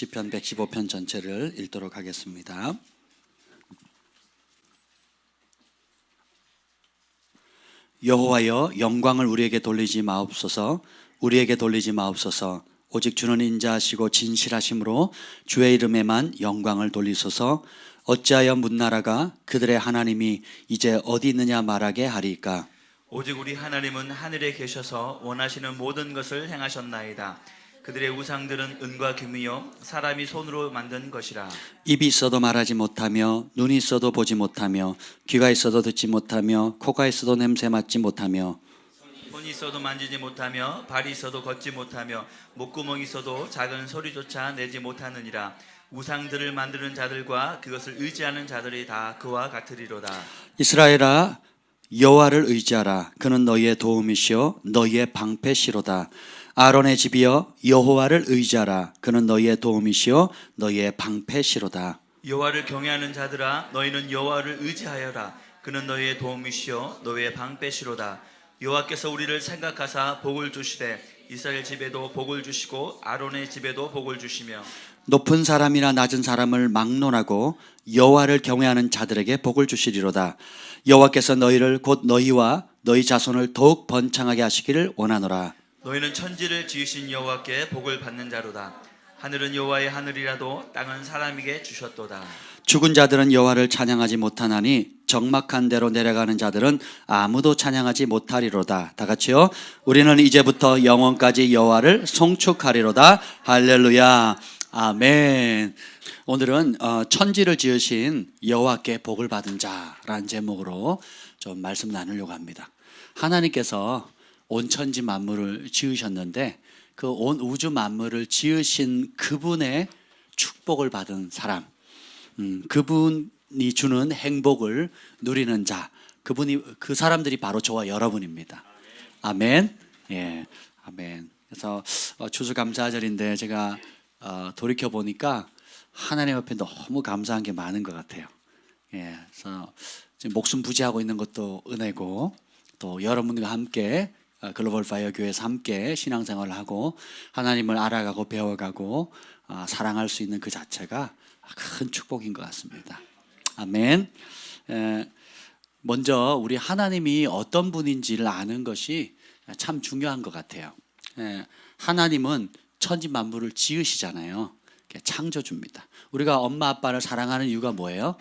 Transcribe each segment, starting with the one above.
시편 115편 전체를 읽도록 하겠습니다. 여호와여, 영광을 우리에게 돌리지 마옵소서. 우리에게 돌리지 마옵소서. 오직 주는 인자하시고 진실하심으로 주의 이름에만 영광을 돌리소서. 어찌하여 문나라가 그들의 하나님이 이제 어디 있느냐 말하게 하리까. 오직 우리 하나님은 하늘에 계셔서 원하시는 모든 것을 행하셨나이다. 그들의 우상들은 은과 금이요 사람이 손으로 만든 것이라. 입이 있어도 말하지 못하며 눈이 있어도 보지 못하며 귀가 있어도 듣지 못하며 코가 있어도 냄새 맡지 못하며 손이 있어도 만지지 못하며 발이 있어도 걷지 못하며 목구멍이 있어도 작은 소리조차 내지 못하느니라. 우상들을 만드는 자들과 그것을 의지하는 자들이 다 그와 같으리로다. 이스라엘아, 여호와를 의지하라. 그는 너희의 도움이시요 너희의 방패시로다. 아론의 집이여, 여호와를 의지하라. 그는 너희의 도움이시요 너희의 방패시로다. 여호와를 경외하는 자들아, 너희는 여호와를 의지하여라. 그는 너희의 도움이시요 너희의 방패시로다. 여호와께서 우리를 생각하사 복을 주시되 이스라엘 집에도 복을 주시고 아론의 집에도 복을 주시며 높은 사람이나 낮은 사람을 막론하고 여호와를 경외하는 자들에게 복을 주시리로다. 여호와께서 너희를 곧 너희와 너희 자손을 더욱 번창하게 하시기를 원하노라. 너희는 천지를 지으신 여호와께 복을 받는 자로다. 하늘은 여호와의 하늘이라도 땅은 사람에게 주셨도다. 죽은 자들은 여호와를 찬양하지 못하나니 적막한 데로 내려가는 자들은 아무도 찬양하지 못하리로다. 다 같이요. 우리는 이제부터 영원까지 여호와를 송축하리로다. 할렐루야. 아멘. 오늘은 천지를 지으신 여호와께 복을 받은 자라는 제목으로 좀 말씀 나누려고 합니다. 하나님께서 온 천지 만물을 지으셨는데 그 온 우주 만물을 지으신 그분의 축복을 받은 사람, 그분이 주는 행복을 누리는 자, 그 사람들이 바로 저와 여러분입니다. 아멘. 예, 아멘. 그래서 추수감사절인데 제가 돌이켜 보니까 하나님 앞에 너무 감사한 게 많은 것 같아요. 예, 그래서 지금 목숨 부지하고 있는 것도 은혜고, 또 여러분과 함께 글로벌 파이어 교회에서 함께 신앙생활을 하고 하나님을 알아가고 배워가고 사랑할 수 있는 그 자체가 큰 축복인 것 같습니다. 아멘. 먼저 우리 하나님이 어떤 분인지를 아는 것이 참 중요한 것 같아요. 하나님은 천지 만물을 지으시잖아요. 창조주입니다. 우리가 엄마 아빠를 사랑하는 이유가 뭐예요?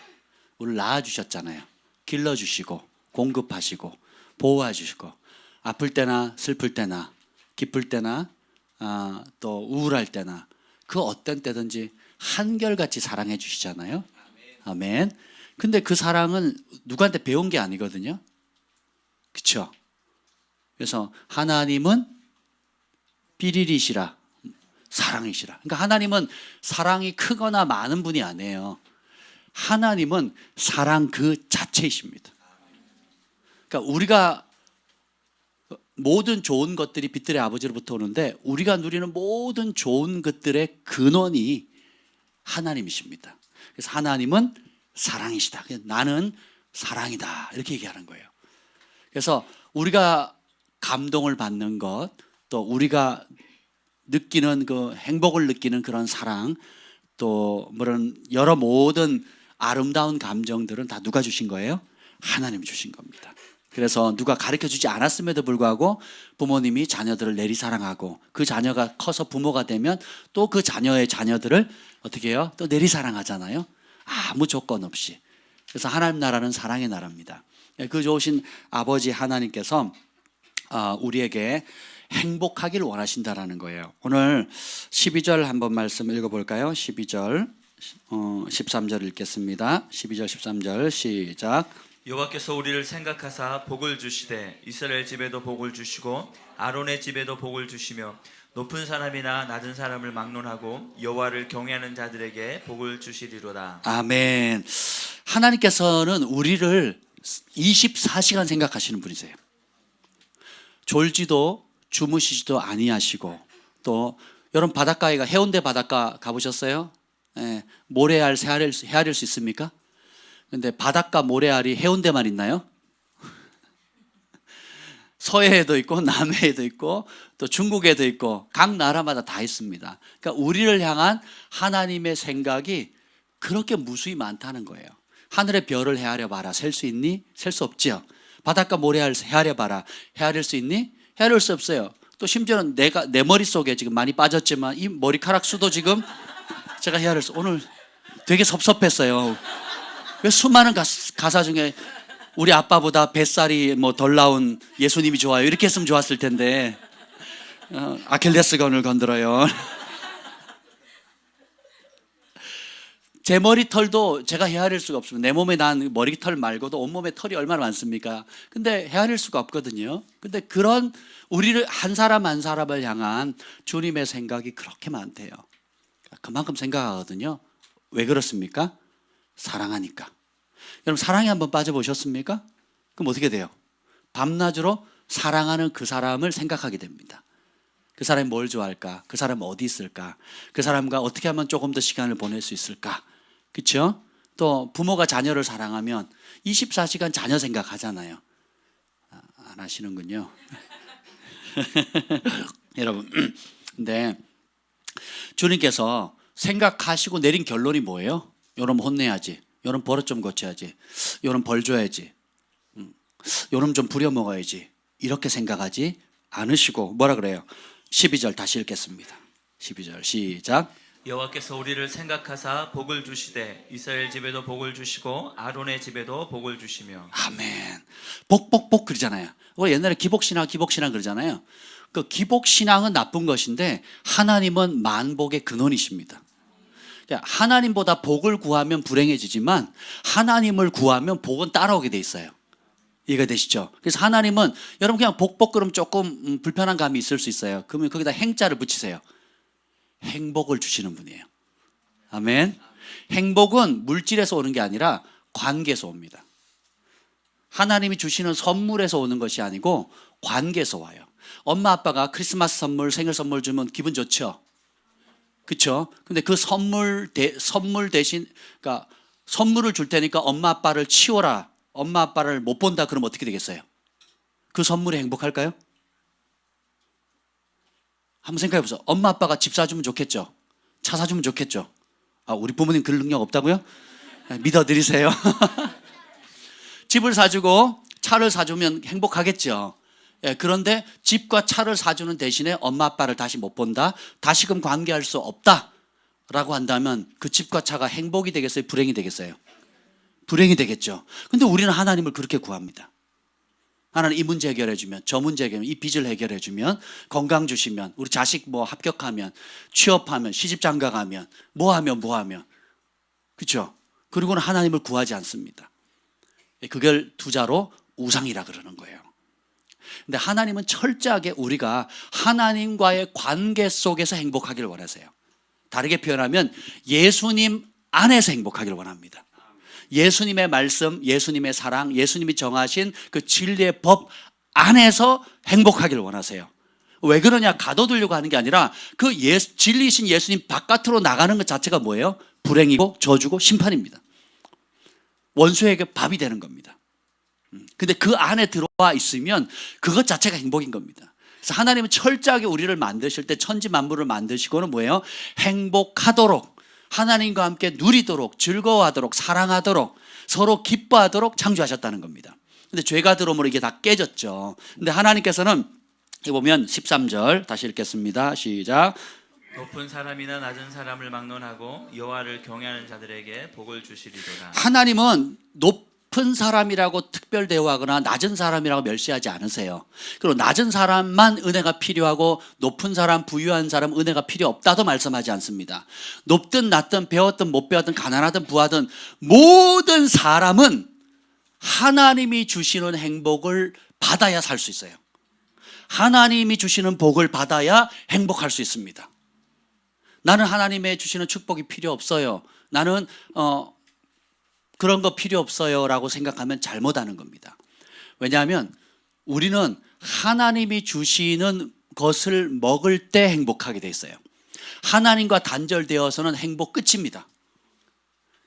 우리를 낳아주셨잖아요. 길러주시고 공급하시고 보호해주시고 아플 때나 슬플 때나 기쁠 때나 또 우울할 때나 그 어떤 때든지 한결같이 사랑해 주시잖아요. 아멘. 근데 그 사랑은 누구한테 배운 게 아니거든요. 그렇죠? 그래서 하나님은 비리리시라, 사랑이시라. 그러니까 하나님은 사랑이 크거나 많은 분이 아니에요. 하나님은 사랑 그 자체이십니다. 그러니까 우리가 모든 좋은 것들이 빛들의 아버지로부터 오는데 우리가 누리는 모든 좋은 것들의 근원이 하나님이십니다. 그래서 하나님은 사랑이시다. 나는 사랑이다. 이렇게 얘기하는 거예요. 그래서 우리가 감동을 받는 것, 또 우리가 느끼는 그 행복을 느끼는 그런 사랑, 또 그런 여러 모든 아름다운 감정들은 다 누가 주신 거예요? 하나님이 주신 겁니다. 그래서 누가 가르쳐주지 않았음에도 불구하고 부모님이 자녀들을 내리사랑하고 그 자녀가 커서 부모가 되면 또 그 자녀의 자녀들을 어떻게 해요? 또 내리사랑하잖아요. 아무 조건 없이. 그래서 하나님 나라는 사랑의 나라입니다. 그 좋으신 아버지 하나님께서 우리에게 행복하길 원하신다라는 거예요. 오늘 12절 한번 말씀 읽어볼까요? 12절 13절 읽겠습니다. 12절 13절 시작. 여호와께서 우리를 생각하사 복을 주시되 이스라엘 집에도 복을 주시고 아론의 집에도 복을 주시며 높은 사람이나 낮은 사람을 막론하고 여호와를 경외하는 자들에게 복을 주시리로다. 아멘. 하나님께서는 우리를 24시간 생각하시는 분이세요. 졸지도 주무시지도 아니하시고, 또 여러분 바닷가에 해운대 바닷가 가보셨어요? 모래알 헤아릴 수 있습니까? 근데 바닷가 모래알이 해운대만 있나요? 서해에도 있고 남해에도 있고 또 중국에도 있고 각 나라마다 다 있습니다. 그러니까 우리를 향한 하나님의 생각이 그렇게 무수히 많다는 거예요. 하늘의 별을 헤아려 봐라. 셀 수 있니? 셀 수 없지요. 바닷가 모래알 헤아려 봐라. 헤아릴 수 있니? 헤아릴 수 없어요. 또 심지어는 내 머릿속에 지금 많이 빠졌지만 이 머리카락 수도 지금 제가 헤아릴 수, 오늘 되게 섭섭했어요. 왜 수많은 가사 중에 우리 아빠보다 뱃살이 뭐 덜 나온 예수님이 좋아요 이렇게 했으면 좋았을 텐데 아킬레스가 오늘 건드려요. 제 머리털도 제가 헤아릴 수가 없습니다. 내 몸에 난 머리털 말고도 온몸에 털이 얼마나 많습니까? 근데 헤아릴 수가 없거든요. 근데 그런 우리를 한 사람 한 사람을 향한 주님의 생각이 그렇게 많대요. 그만큼 생각하거든요. 왜 그렇습니까? 사랑하니까. 여러분 사랑에 한번 빠져보셨습니까? 그럼 어떻게 돼요? 밤낮으로 사랑하는 그 사람을 생각하게 됩니다. 그 사람이 뭘 좋아할까? 그 사람은 어디 있을까? 그 사람과 어떻게 하면 조금 더 시간을 보낼 수 있을까? 그렇죠? 또 부모가 자녀를 사랑하면 24시간 자녀 생각하잖아요. 안 하시는군요. 여러분, 근데 주님께서 생각하시고 내린 결론이 뭐예요? 요놈 혼내야지. 요놈 버릇 좀 고쳐야지. 요놈 벌 줘야지. 요놈 좀 부려먹어야지. 이렇게 생각하지 않으시고 뭐라 그래요? 12절 다시 읽겠습니다. 12절 시작. 여호와께서 우리를 생각하사 복을 주시되 이스라엘 집에도 복을 주시고 아론의 집에도 복을 주시며. 아멘. 복 그러잖아요. 우리 옛날에 기복신앙 그러잖아요. 그 기복신앙은 나쁜 것인데 하나님은 만복의 근원이십니다. 하나님보다 복을 구하면 불행해지지만 하나님을 구하면 복은 따라오게 돼 있어요. 이해가 되시죠? 그래서 하나님은 여러분 그냥 복 그러면 조금 불편한 감이 있을 수 있어요. 그러면 거기다 행자를 붙이세요. 행복을 주시는 분이에요. 아멘. 행복은 물질에서 오는 게 아니라 관계에서 옵니다. 하나님이 주시는 선물에서 오는 것이 아니고 관계에서 와요. 엄마 아빠가 크리스마스 선물, 생일 선물 주면 기분 좋죠? 그렇죠? 근데 그 선물 대신 그러니까 선물을 줄 테니까 엄마 아빠를 치워라. 엄마 아빠를 못 본다 그러면 어떻게 되겠어요? 그 선물이 행복할까요? 한번 생각해 보세요. 엄마 아빠가 집 사주면 좋겠죠? 차 사주면 좋겠죠? 우리 부모님 그럴 능력 없다고요? 믿어드리세요. 집을 사주고 차를 사주면 행복하겠죠. 그런데 집과 차를 사주는 대신에 엄마 아빠를 다시 못 본다, 다시금 관계할 수 없다 라고 한다면 그 집과 차가 행복이 되겠어요? 불행이 되겠어요? 불행이 되겠죠. 근데 우리는 하나님을 그렇게 구합니다. 하나님 이 문제 해결해 주면, 저 문제 해결해 주면, 이 빚을 해결해 주면, 건강 주시면, 우리 자식 뭐 합격하면, 취업하면, 시집 장가 가면, 뭐 하면 그렇죠? 그리고는 하나님을 구하지 않습니다. 그걸 두자로 우상이라 그러는 거예요. 근데 하나님은 철저하게 우리가 하나님과의 관계 속에서 행복하기를 원하세요. 다르게 표현하면 예수님 안에서 행복하기를 원합니다. 예수님의 말씀, 예수님의 사랑, 예수님이 정하신 그 진리의 법 안에서 행복하기를 원하세요. 왜 그러냐? 가둬두려고 하는 게 아니라 그 진리이신 예수님 바깥으로 나가는 것 자체가 뭐예요? 불행이고 저주고 심판입니다. 원수에게 밥이 되는 겁니다. 근데 그 안에 들어와 있으면 그것 자체가 행복인 겁니다. 그래서 하나님은 철저하게 우리를 만드실 때 천지 만물을 만드시고는 뭐예요? 행복하도록, 하나님과 함께 누리도록, 즐거워하도록, 사랑하도록, 서로 기뻐하도록 창조하셨다는 겁니다. 근데 죄가 들어오므로 이게 다 깨졌죠. 근데 하나님께서는 여기 보면 13절 다시 읽겠습니다. 시작. 높은 사람이나 낮은 사람을 막론하고 여호와를 경외하는 자들에게 복을 주시리로다. 하나님은 높은 사람이라고 특별 대우하거나 낮은 사람이라고 멸시하지 않으세요. 그리고 낮은 사람만 은혜가 필요하고 높은 사람, 부유한 사람 은혜가 필요 없다도 말씀하지 않습니다. 높든 낮든 배웠든 못 배웠든 가난하든 부하든 모든 사람은 하나님이 주시는 행복을 받아야 살 수 있어요. 하나님이 주시는 복을 받아야 행복할 수 있습니다. 나는 하나님의 주시는 축복이 필요 없어요. 나는 그런 거 필요 없어요 라고 생각하면 잘못하는 겁니다. 왜냐하면 우리는 하나님이 주시는 것을 먹을 때 행복하게 돼 있어요. 하나님과 단절되어서는 행복 끝입니다.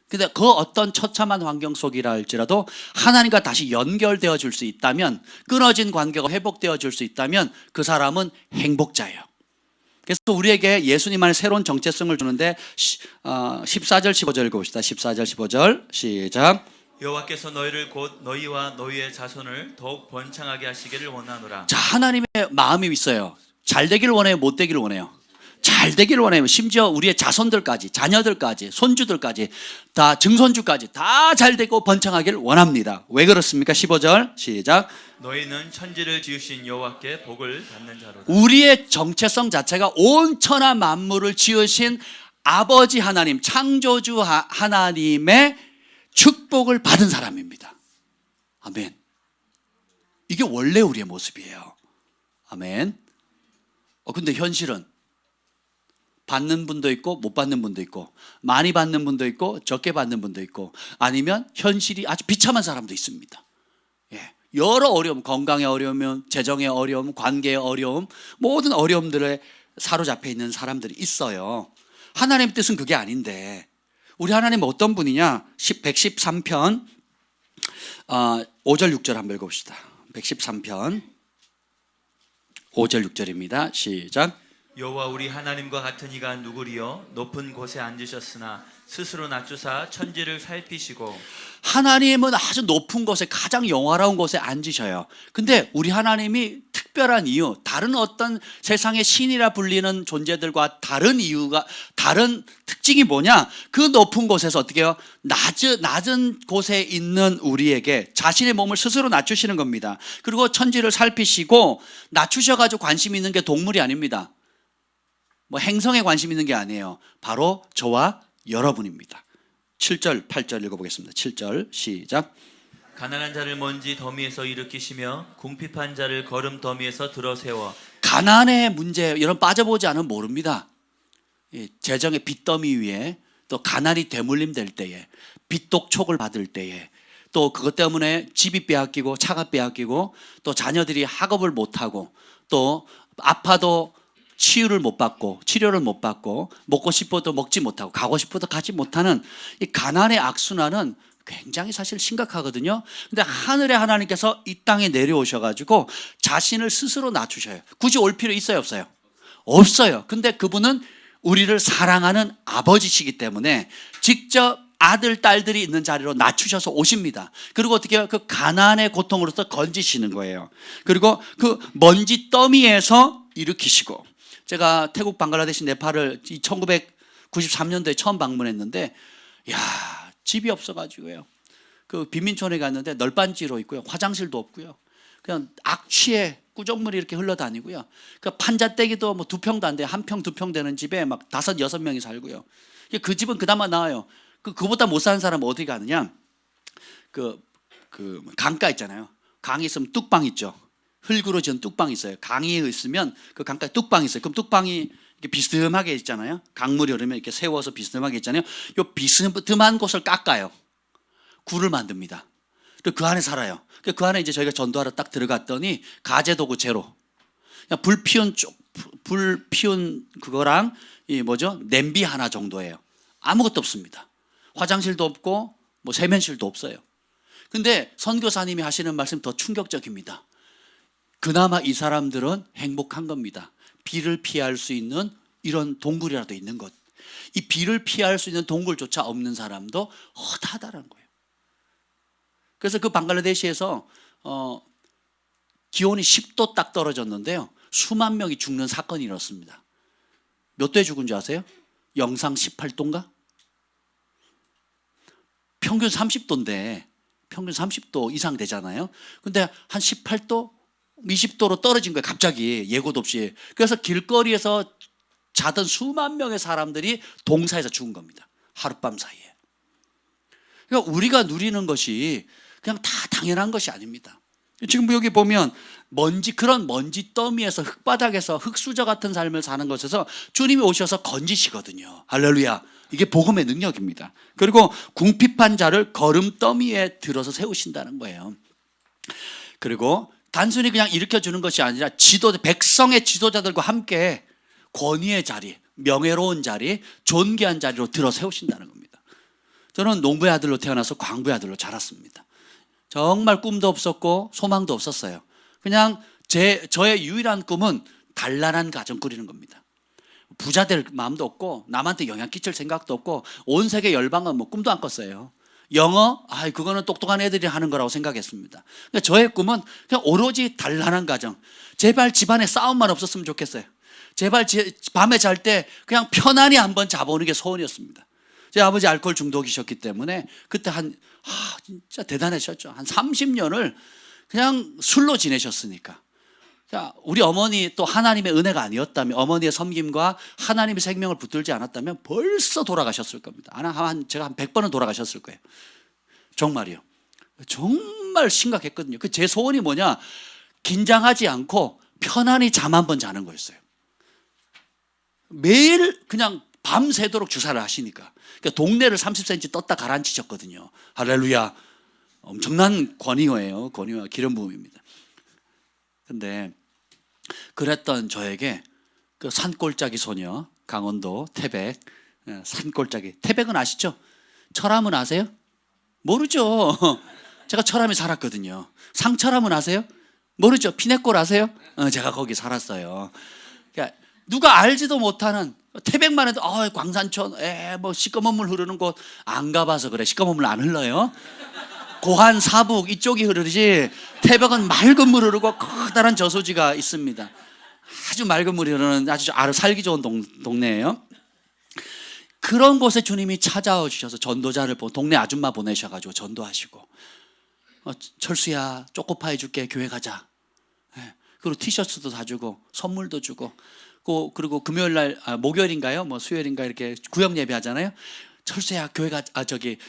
근데 그 어떤 처참한 환경 속이라 할지라도 하나님과 다시 연결되어 줄 수 있다면, 끊어진 관계가 회복되어 줄 수 있다면 그 사람은 행복자예요. 그래서 우리에게 예수님만의 새로운 정체성을 주는데 14절 15절 읽어봅시다. 14절 15절 시작. 여호와께서 너희를 곧 너희와 너희의 자손을 더욱 번창하게 하시기를 원하노라. 자, 하나님의 마음이 있어요. 잘 되기를 원해요, 못 되기를 원해요? 잘 되기를 원해요. 심지어 우리의 자손들까지, 자녀들까지, 손주들까지, 다 증손주까지 다 잘 되고 번창하기를 원합니다. 왜 그렇습니까? 15절 시작. 너희는 천지를 지으신 여호와께 복을 받는 자로다. 우리의 정체성 자체가 온 천하 만물을 지으신 아버지 하나님, 창조주 하나님의 축복을 받은 사람입니다. 아멘. 이게 원래 우리의 모습이에요. 아멘. 근데 현실은 받는 분도 있고 못 받는 분도 있고, 많이 받는 분도 있고 적게 받는 분도 있고, 아니면 현실이 아주 비참한 사람도 있습니다. 예. 여러 어려움, 건강의 어려움, 재정의 어려움, 관계의 어려움, 모든 어려움들에 사로잡혀 있는 사람들이 있어요. 하나님의 뜻은 그게 아닌데, 우리 하나님은 어떤 분이냐? 113편 5절 6절 한번 읽어봅시다. 113편 5절 6절입니다. 시작. 여호와 우리 하나님과 같은 이가 누구리요? 높은 곳에 앉으셨으나 스스로 낮추사 천지를 살피시고. 하나님은 아주 높은 곳에, 가장 영화로운 곳에 앉으셔요. 근데 우리 하나님이 특별한 이유, 다른 어떤 세상의 신이라 불리는 존재들과 다른 이유가, 다른 특징이 뭐냐? 그 높은 곳에서 어떻게 해요? 낮은 곳에 있는 우리에게 자신의 몸을 스스로 낮추시는 겁니다. 그리고 천지를 살피시고, 낮추셔가지고 관심 있는 게 동물이 아닙니다. 뭐 행성에 관심 있는 게 아니에요. 바로 저와 여러분입니다. 7절 8절 읽어보겠습니다. 7절 시작. 가난한 자를 먼지 더미에서 일으키시며 궁핍한 자를 거름 더미에서 들어세워. 가난의 문제, 여러분 빠져보지 않으면 모릅니다. 재정의 빚더미 위에, 또 가난이 대물림 될 때에, 빚독촉을 받을 때에, 또 그것 때문에 집이 빼앗기고 차가 빼앗기고, 또 자녀들이 학업을 못하고, 또 아파도 치유를 못 받고, 치료를 못 받고, 먹고 싶어도 먹지 못하고, 가고 싶어도 가지 못하는 이 가난의 악순환은 굉장히 사실 심각하거든요. 근데 하늘의 하나님께서 이 땅에 내려오셔가지고 자신을 스스로 낮추셔요. 굳이 올 필요 있어요, 없어요? 없어요. 근데 그분은 우리를 사랑하는 아버지시기 때문에 직접 아들, 딸들이 있는 자리로 낮추셔서 오십니다. 그리고 어떻게 해요? 그 가난의 고통으로서 건지시는 거예요. 그리고 그 먼지 더미에서 일으키시고, 제가 태국, 방글라데시, 네팔을 1993년도에 처음 방문했는데, 야, 집이 없어가지고요. 그 빈민촌에 갔는데 널빤지로 있고요. 화장실도 없고요. 그냥 악취에 구정물이 이렇게 흘러다니고요. 그 판자떼기도 뭐 2평도 안 돼요. 1평, 2평 되는 집에 막 5, 6명이 살고요. 그 집은 그나마 나아요. 그보다 못 사는 사람은 어디 가느냐? 그 강가 있잖아요. 강이 있으면 뚝방 있죠. 흙으로 지은 뚝방이 있어요. 강이 있으면 그 강가에 뚝방이 있어요. 그럼 뚝방이 이렇게 비스듬하게 있잖아요. 강물이 흐르면 이렇게 세워서 비스듬하게 있잖아요. 요 비스듬한 곳을 깎아요. 굴을 만듭니다. 그리고 그 안에 살아요. 그 안에 이제 저희가 전도하러 딱 들어갔더니 가재도구 제로. 그냥 불 피운 그거랑 이 뭐죠? 냄비 하나 정도예요. 아무것도 없습니다. 화장실도 없고 뭐 세면실도 없어요. 근데 선교사님이 하시는 말씀 더 충격적입니다. 그나마 이 사람들은 행복한 겁니다. 비를 피할 수 있는 이런 동굴이라도 있는 것. 이 비를 피할 수 있는 동굴조차 없는 사람도 허다하다는 거예요. 그래서 그 방글라데시에서 기온이 10도 딱 떨어졌는데요, 수만 명이 죽는 사건이 일어났습니다. 몇 도에 죽은 줄 아세요? 영상 18도인가? 평균 30도인데, 평균 30도 이상 되잖아요. 근데 한 18도, 20도로 떨어진 거예요. 갑자기 예고도 없이. 그래서 길거리에서 자던 수만 명의 사람들이 동사에서 죽은 겁니다. 하룻밤 사이에. 그러니까 우리가 누리는 것이 그냥 다 당연한 것이 아닙니다. 지금 여기 보면 그런 먼지 더미에서, 흙바닥에서 흙수저 같은 삶을 사는 것에서 주님이 오셔서 건지시거든요. 할렐루야. 이게 복음의 능력입니다. 그리고 궁핍한 자를 거름더미에 들어서 세우신다는 거예요. 그리고 단순히 그냥 일으켜주는 것이 아니라 백성의 지도자들과 함께 권위의 자리, 명예로운 자리, 존귀한 자리로 들어 세우신다는 겁니다. 저는 농부의 아들로 태어나서 광부의 아들로 자랐습니다. 정말 꿈도 없었고 소망도 없었어요. 그냥 저의 유일한 꿈은 단란한 가정 꾸리는 겁니다. 부자 될 마음도 없고 남한테 영향 끼칠 생각도 없고 온 세계 열방은 뭐 꿈도 안 꿨어요. 영어? 그거는 똑똑한 애들이 하는 거라고 생각했습니다. 그러니까 저의 꿈은 그냥 오로지 단란한 가정. 제발 집안에 싸움만 없었으면 좋겠어요. 제발 밤에 잘 때 그냥 편안히 한번 자보는 게 소원이었습니다. 제 아버지 알코올 중독이셨기 때문에 그때 진짜 대단하셨죠. 한 30년을 그냥 술로 지내셨으니까. 우리 어머니 또 하나님의 은혜가 아니었다면, 어머니의 섬김과 하나님의 생명을 붙들지 않았다면 벌써 돌아가셨을 겁니다. 제가 한 100번은 돌아가셨을 거예요. 정말이요. 정말 심각했거든요. 제 소원이 뭐냐? 긴장하지 않고 편안히 잠 한 번 자는 거였어요. 매일 그냥 밤새도록 주사를 하시니까. 그러니까 동네를 30cm 떴다 가라앉히셨거든요. 할렐루야. 엄청난 권위예요. 권위와 기름 부음입니다. 근데 그랬던 저에게 그 산골짜기 소녀, 강원도 태백, 산골짜기. 태백은 아시죠? 철암은 아세요? 모르죠. 제가 철암에 살았거든요. 상철암은 아세요? 모르죠. 피내골 아세요? 제가 거기 살았어요. 그러니까 누가 알지도 못하는, 태백만 해도 광산촌, 뭐 시꺼먼 물 흐르는 곳 안 가봐서 그래. 시꺼먼 물 안 흘러요. 고한, 사북 이쪽이 흐르지 태백은 맑은 물 흐르고 커다란 저수지가 있습니다. 아주 맑은 물이 흐르는 아주 살기 좋은 동네예요. 그런 곳에 주님이 찾아와 주셔서 전도자를 동네 아줌마 보내셔가지고 전도하시고, 철수야 초코파이 줄게, 교회 가자. 그리고 티셔츠도 사주고 선물도 주고, 그리고 금요일날 목요일인가요? 뭐 수요일인가 이렇게 구역 예배 하잖아요. 철수야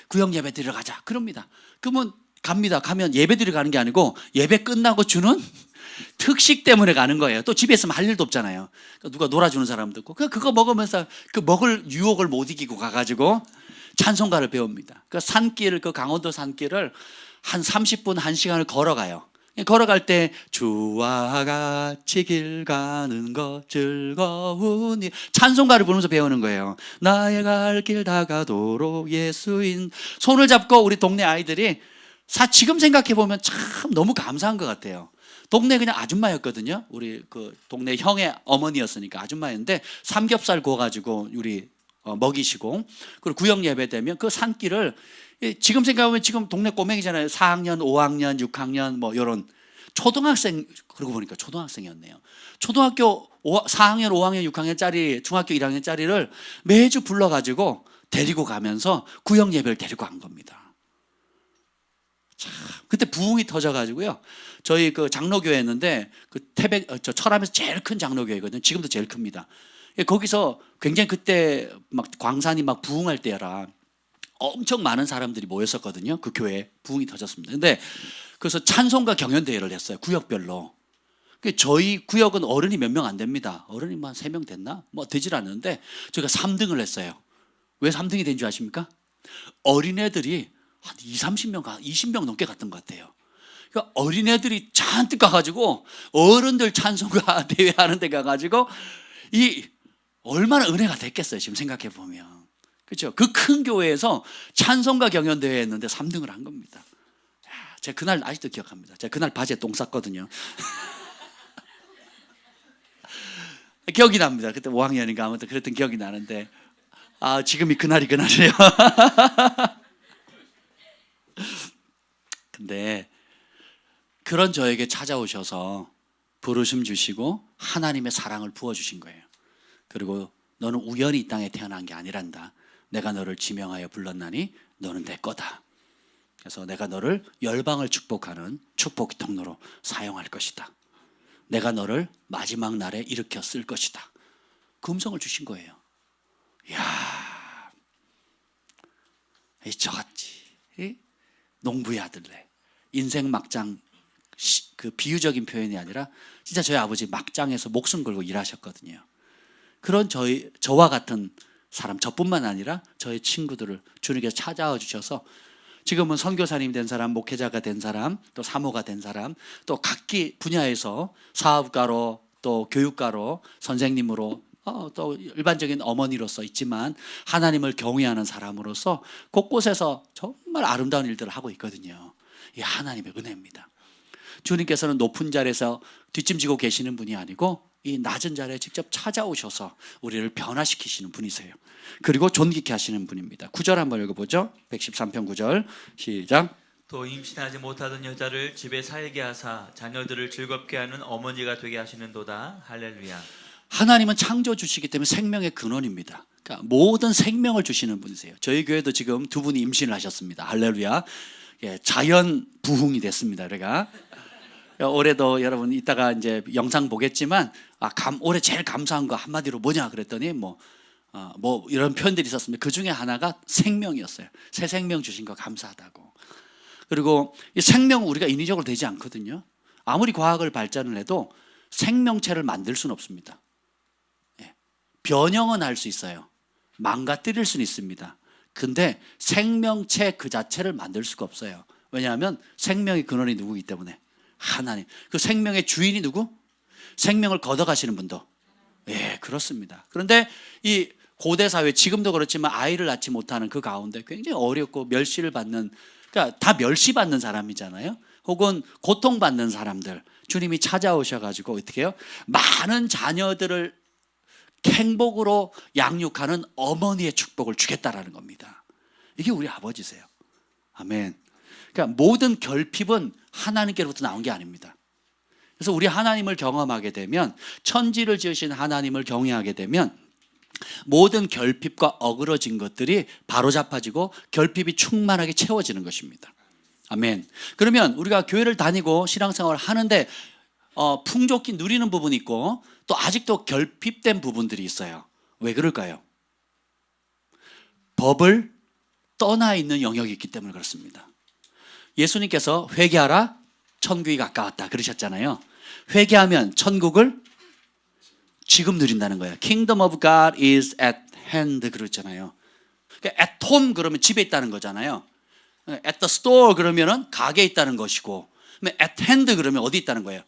구역 예배 드리러 가자. 그럽니다. 그러면 갑니다. 가면 예배 드리러 가는 게 아니고 예배 끝나고 주는 특식 때문에 가는 거예요. 또 집에 있으면 할 일도 없잖아요. 누가 놀아주는 사람도 있고, 그거 먹으면서 그 먹을 유혹을 못 이기고 가가지고 찬송가를 배웁니다. 그 산길, 그 강원도 산길을 한 30분, 1시간을 걸어가요. 걸어갈 때 주와 같이 길 가는 것 즐거우니 찬송가를 부르면서 배우는 거예요. 나의 갈 길 다가도록 예수인. 손을 잡고 우리 동네 아이들이 지금 생각해 보면 참 너무 감사한 것 같아요. 동네 그냥 아줌마였거든요. 우리 그 동네 형의 어머니였으니까 아줌마였는데 삼겹살 구워가지고 우리 먹이시고, 그리고 구역 예배 되면 그 산길을, 지금 생각하면 지금 동네 꼬맹이잖아요. 4학년, 5학년, 6학년 뭐 이런 초등학생, 그러고 보니까 초등학생이었네요. 초등학교 4학년, 5학년, 6학년짜리, 중학교 1학년짜리를 매주 불러가지고 데리고 가면서 구역 예배를 데리고 간 겁니다. 참, 그때 부흥이 터져가지고요. 저희 그 장로교회였는데 그 철암에서 제일 큰 장로교회거든요. 지금도 제일 큽니다. 거기서 굉장히 그때 막 광산이 막 부흥할 때라 엄청 많은 사람들이 모였었거든요. 그 교회에 부흥이 터졌습니다. 근데 그래서 찬송가 경연대회를 했어요. 구역별로. 저희 구역은 어른이 몇 명 안 됩니다. 어른이 한 3명 됐나? 뭐 되질 않는데 저희가 3등을 했어요. 왜 3등이 된 줄 아십니까? 어린애들이 한 20, 30명, 20명 넘게 갔던 것 같아요. 그러니까 어린애들이 잔뜩 가가지고 어른들 찬송가 대회 하는 데 가가지고 얼마나 은혜가 됐겠어요. 지금 생각해 보면. 그렇죠? 그 큰 교회에서 찬송가 경연대회 했는데 3등을 한 겁니다. 제가 그날 아직도 기억합니다. 제가 그날 바지에 똥 쌌거든요. 기억이 납니다. 그때 5학년인가 아무튼 그랬던 기억이 나는데, 지금이 그날이에요. 근데 그런 저에게 찾아오셔서 부르심 주시고 하나님의 사랑을 부어주신 거예요. 그리고 너는 우연히 이 땅에 태어난 게 아니란다. 내가 너를 지명하여 불렀나니 너는 내 거다. 그래서 내가 너를 열방을 축복하는 축복 통로로 사용할 것이다. 내가 너를 마지막 날에 일으켜 쓸 것이다. 그 음성을 주신 거예요. 이야, 저같이 농부의 아들래. 인생 막장, 그 비유적인 표현이 아니라 진짜 저희 아버지 막장에서 목숨 걸고 일하셨거든요. 그런 저와 같은 사람, 저뿐만 아니라 저의 친구들을 주님께서 찾아와 주셔서 지금은 선교사님 된 사람, 목회자가 된 사람, 또 사모가 된 사람, 또 각기 분야에서 사업가로, 또 교육가로, 선생님으로 또 일반적인 어머니로서 있지만 하나님을 경외하는 사람으로서 곳곳에서 정말 아름다운 일들을 하고 있거든요. 이 하나님의 은혜입니다. 주님께서는 높은 자리에서 뒷짐지고 계시는 분이 아니고 이 낮은 자리에 직접 찾아오셔서 우리를 변화시키시는 분이세요. 그리고 존귀케 하시는 분입니다. 9절 한번 읽어보죠. 113편 9절 시작. 또 임신하지 못하던 여자를 집에 살게 하사 자녀들을 즐겁게 하는 어머니가 되게 하시는도다. 할렐루야. 하나님은 창조주시기 때문에 생명의 근원입니다. 그러니까 모든 생명을 주시는 분이세요. 저희 교회도 지금 두 분이 임신을 하셨습니다. 할렐루야. 예, 자연 부흥이 됐습니다. 우리가 올해도 여러분 이따가 이제 영상 보겠지만 올해 제일 감사한 거 한마디로 뭐냐 그랬더니 뭐 이런 표현들이 있었습니다. 그 중에 하나가 생명이었어요. 새 생명 주신 거 감사하다고. 그리고 이 생명은 우리가 인위적으로 되지 않거든요. 아무리 과학을 발전을 해도 생명체를 만들 수는 없습니다. 예. 변형은 할 수 있어요. 망가뜨릴 수는 있습니다. 근데 생명체 그 자체를 만들 수가 없어요. 왜냐하면 생명의 근원이 누구이기 때문에 하나님. 그 생명의 주인이 누구? 생명을 걷어가시는 분도. 예, 그렇습니다. 그런데 이 고대 사회 지금도 그렇지만 아이를 낳지 못하는 그 가운데 굉장히 어렵고 멸시를 받는, 그러니까 다 멸시받는 사람이잖아요. 혹은 고통받는 사람들, 주님이 찾아오셔가지고 어떻게 해요? 많은 자녀들을 행복으로 양육하는 어머니의 축복을 주겠다라는 겁니다. 이게 우리 아버지세요. 아멘. 그러니까 모든 결핍은 하나님께로부터 나온 게 아닙니다. 그래서 우리 하나님을 경험하게 되면, 천지를 지으신 하나님을 경외하게 되면 모든 결핍과 어그러진 것들이 바로잡아지고 결핍이 충만하게 채워지는 것입니다. 아멘. 그러면 우리가 교회를 다니고 신앙생활을 하는데 풍족히 누리는 부분이 있고 또 아직도 결핍된 부분들이 있어요. 왜 그럴까요? 법을 떠나 있는 영역이 있기 때문에 그렇습니다. 예수님께서 회개하라 천국이 가까웠다 그러셨잖아요. 회개하면 천국을 지금 누린다는 거예요. Kingdom of God is at hand 그랬잖아요. 그러니까 at home 그러면 집에 있다는 거잖아요. at the store 그러면은 가게에 있다는 것이고, at hand 그러면 어디 있다는 거예요?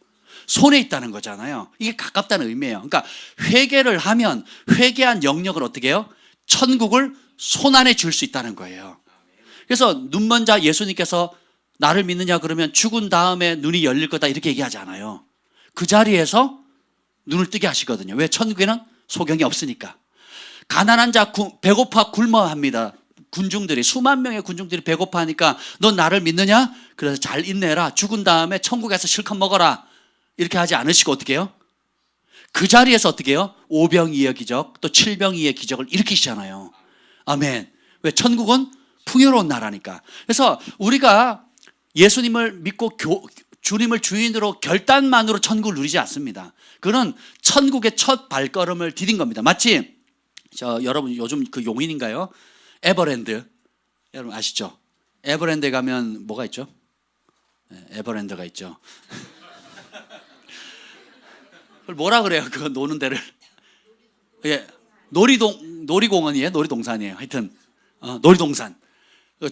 손에 있다는 거잖아요. 이게 가깝다는 의미예요. 그러니까 회개를 하면 회개한 영역을 어떻게 해요? 천국을 손 안에 줄 수 있다는 거예요. 그래서 눈먼 자 예수님께서 나를 믿느냐 그러면 죽은 다음에 눈이 열릴 거다 이렇게 얘기하지 않아요. 그 자리에서 눈을 뜨게 하시거든요. 왜? 천국에는 소경이 없으니까. 가난한 자 배고파 굶어합니다. 군중들이, 수만 명의 군중들이 배고파하니까 넌 나를 믿느냐? 그래서 잘 인내라. 죽은 다음에 천국에서 실컷 먹어라. 이렇게 하지 않으시고 어떻게 해요? 그 자리에서 어떻게 해요? 오병이의 기적, 또 칠병이의 기적을 일으키시잖아요. 아멘. 왜? 천국은 풍요로운 나라니까. 그래서 우리가 예수님을 믿고 주님을 주인으로 결단만으로 천국을 누리지 않습니다. 그는 천국의 첫 발걸음을 디딘 겁니다. 마치 여러분 요즘 그 용인인가요? 에버랜드 여러분 아시죠? 에버랜드에 가면 뭐가 있죠? 에버랜드가 있죠. 그걸 뭐라 그래요? 그거 노는 데를. 예, 놀이공원이에요? 놀이동산이에요? 하여튼 놀이동산.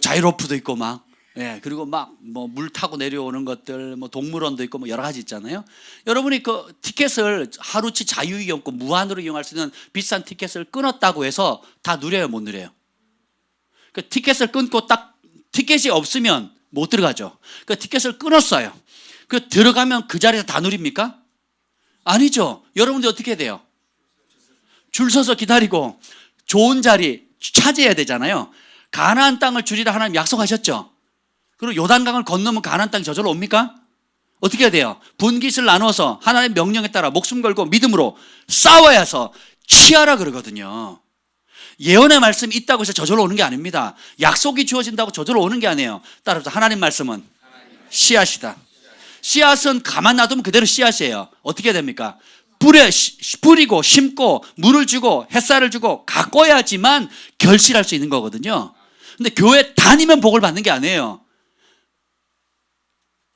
자이로프도 있고 막. 예, 그리고 막 뭐 물 타고 내려오는 것들, 뭐 동물원도 있고 뭐 여러 가지 있잖아요. 여러분이 그 티켓을 하루치 자유이용권 무한으로 이용할 수 있는 비싼 티켓을 끊었다고 해서 다 누려요, 못 누려요? 그 티켓을 끊고 딱 티켓이 없으면 못 들어가죠. 그 티켓을 끊었어요. 그 들어가면 그 자리에서 다 누립니까? 아니죠. 여러분들 어떻게 해야 돼요? 줄 서서 기다리고 좋은 자리 차지해야 되잖아요. 가나안 땅을 주리라 하나님 약속하셨죠. 그리고 요단강을 건너면 가나안 땅이 저절로 옵니까? 어떻게 해야 돼요? 분깃을 나눠서 하나님의 명령에 따라 목숨 걸고 믿음으로 싸워야 해서 취하라 그러거든요. 예언의 말씀이 있다고 해서 저절로 오는 게 아닙니다. 약속이 주어진다고 저절로 오는 게 아니에요. 따라서 하나님 말씀은 씨앗이다. 씨앗은 가만 놔두면 그대로 씨앗이에요. 어떻게 해야 됩니까? 뿌리고 심고 물을 주고 햇살을 주고 가꿔야지만 결실할 수 있는 거거든요. 근데 교회 다니면 복을 받는 게 아니에요.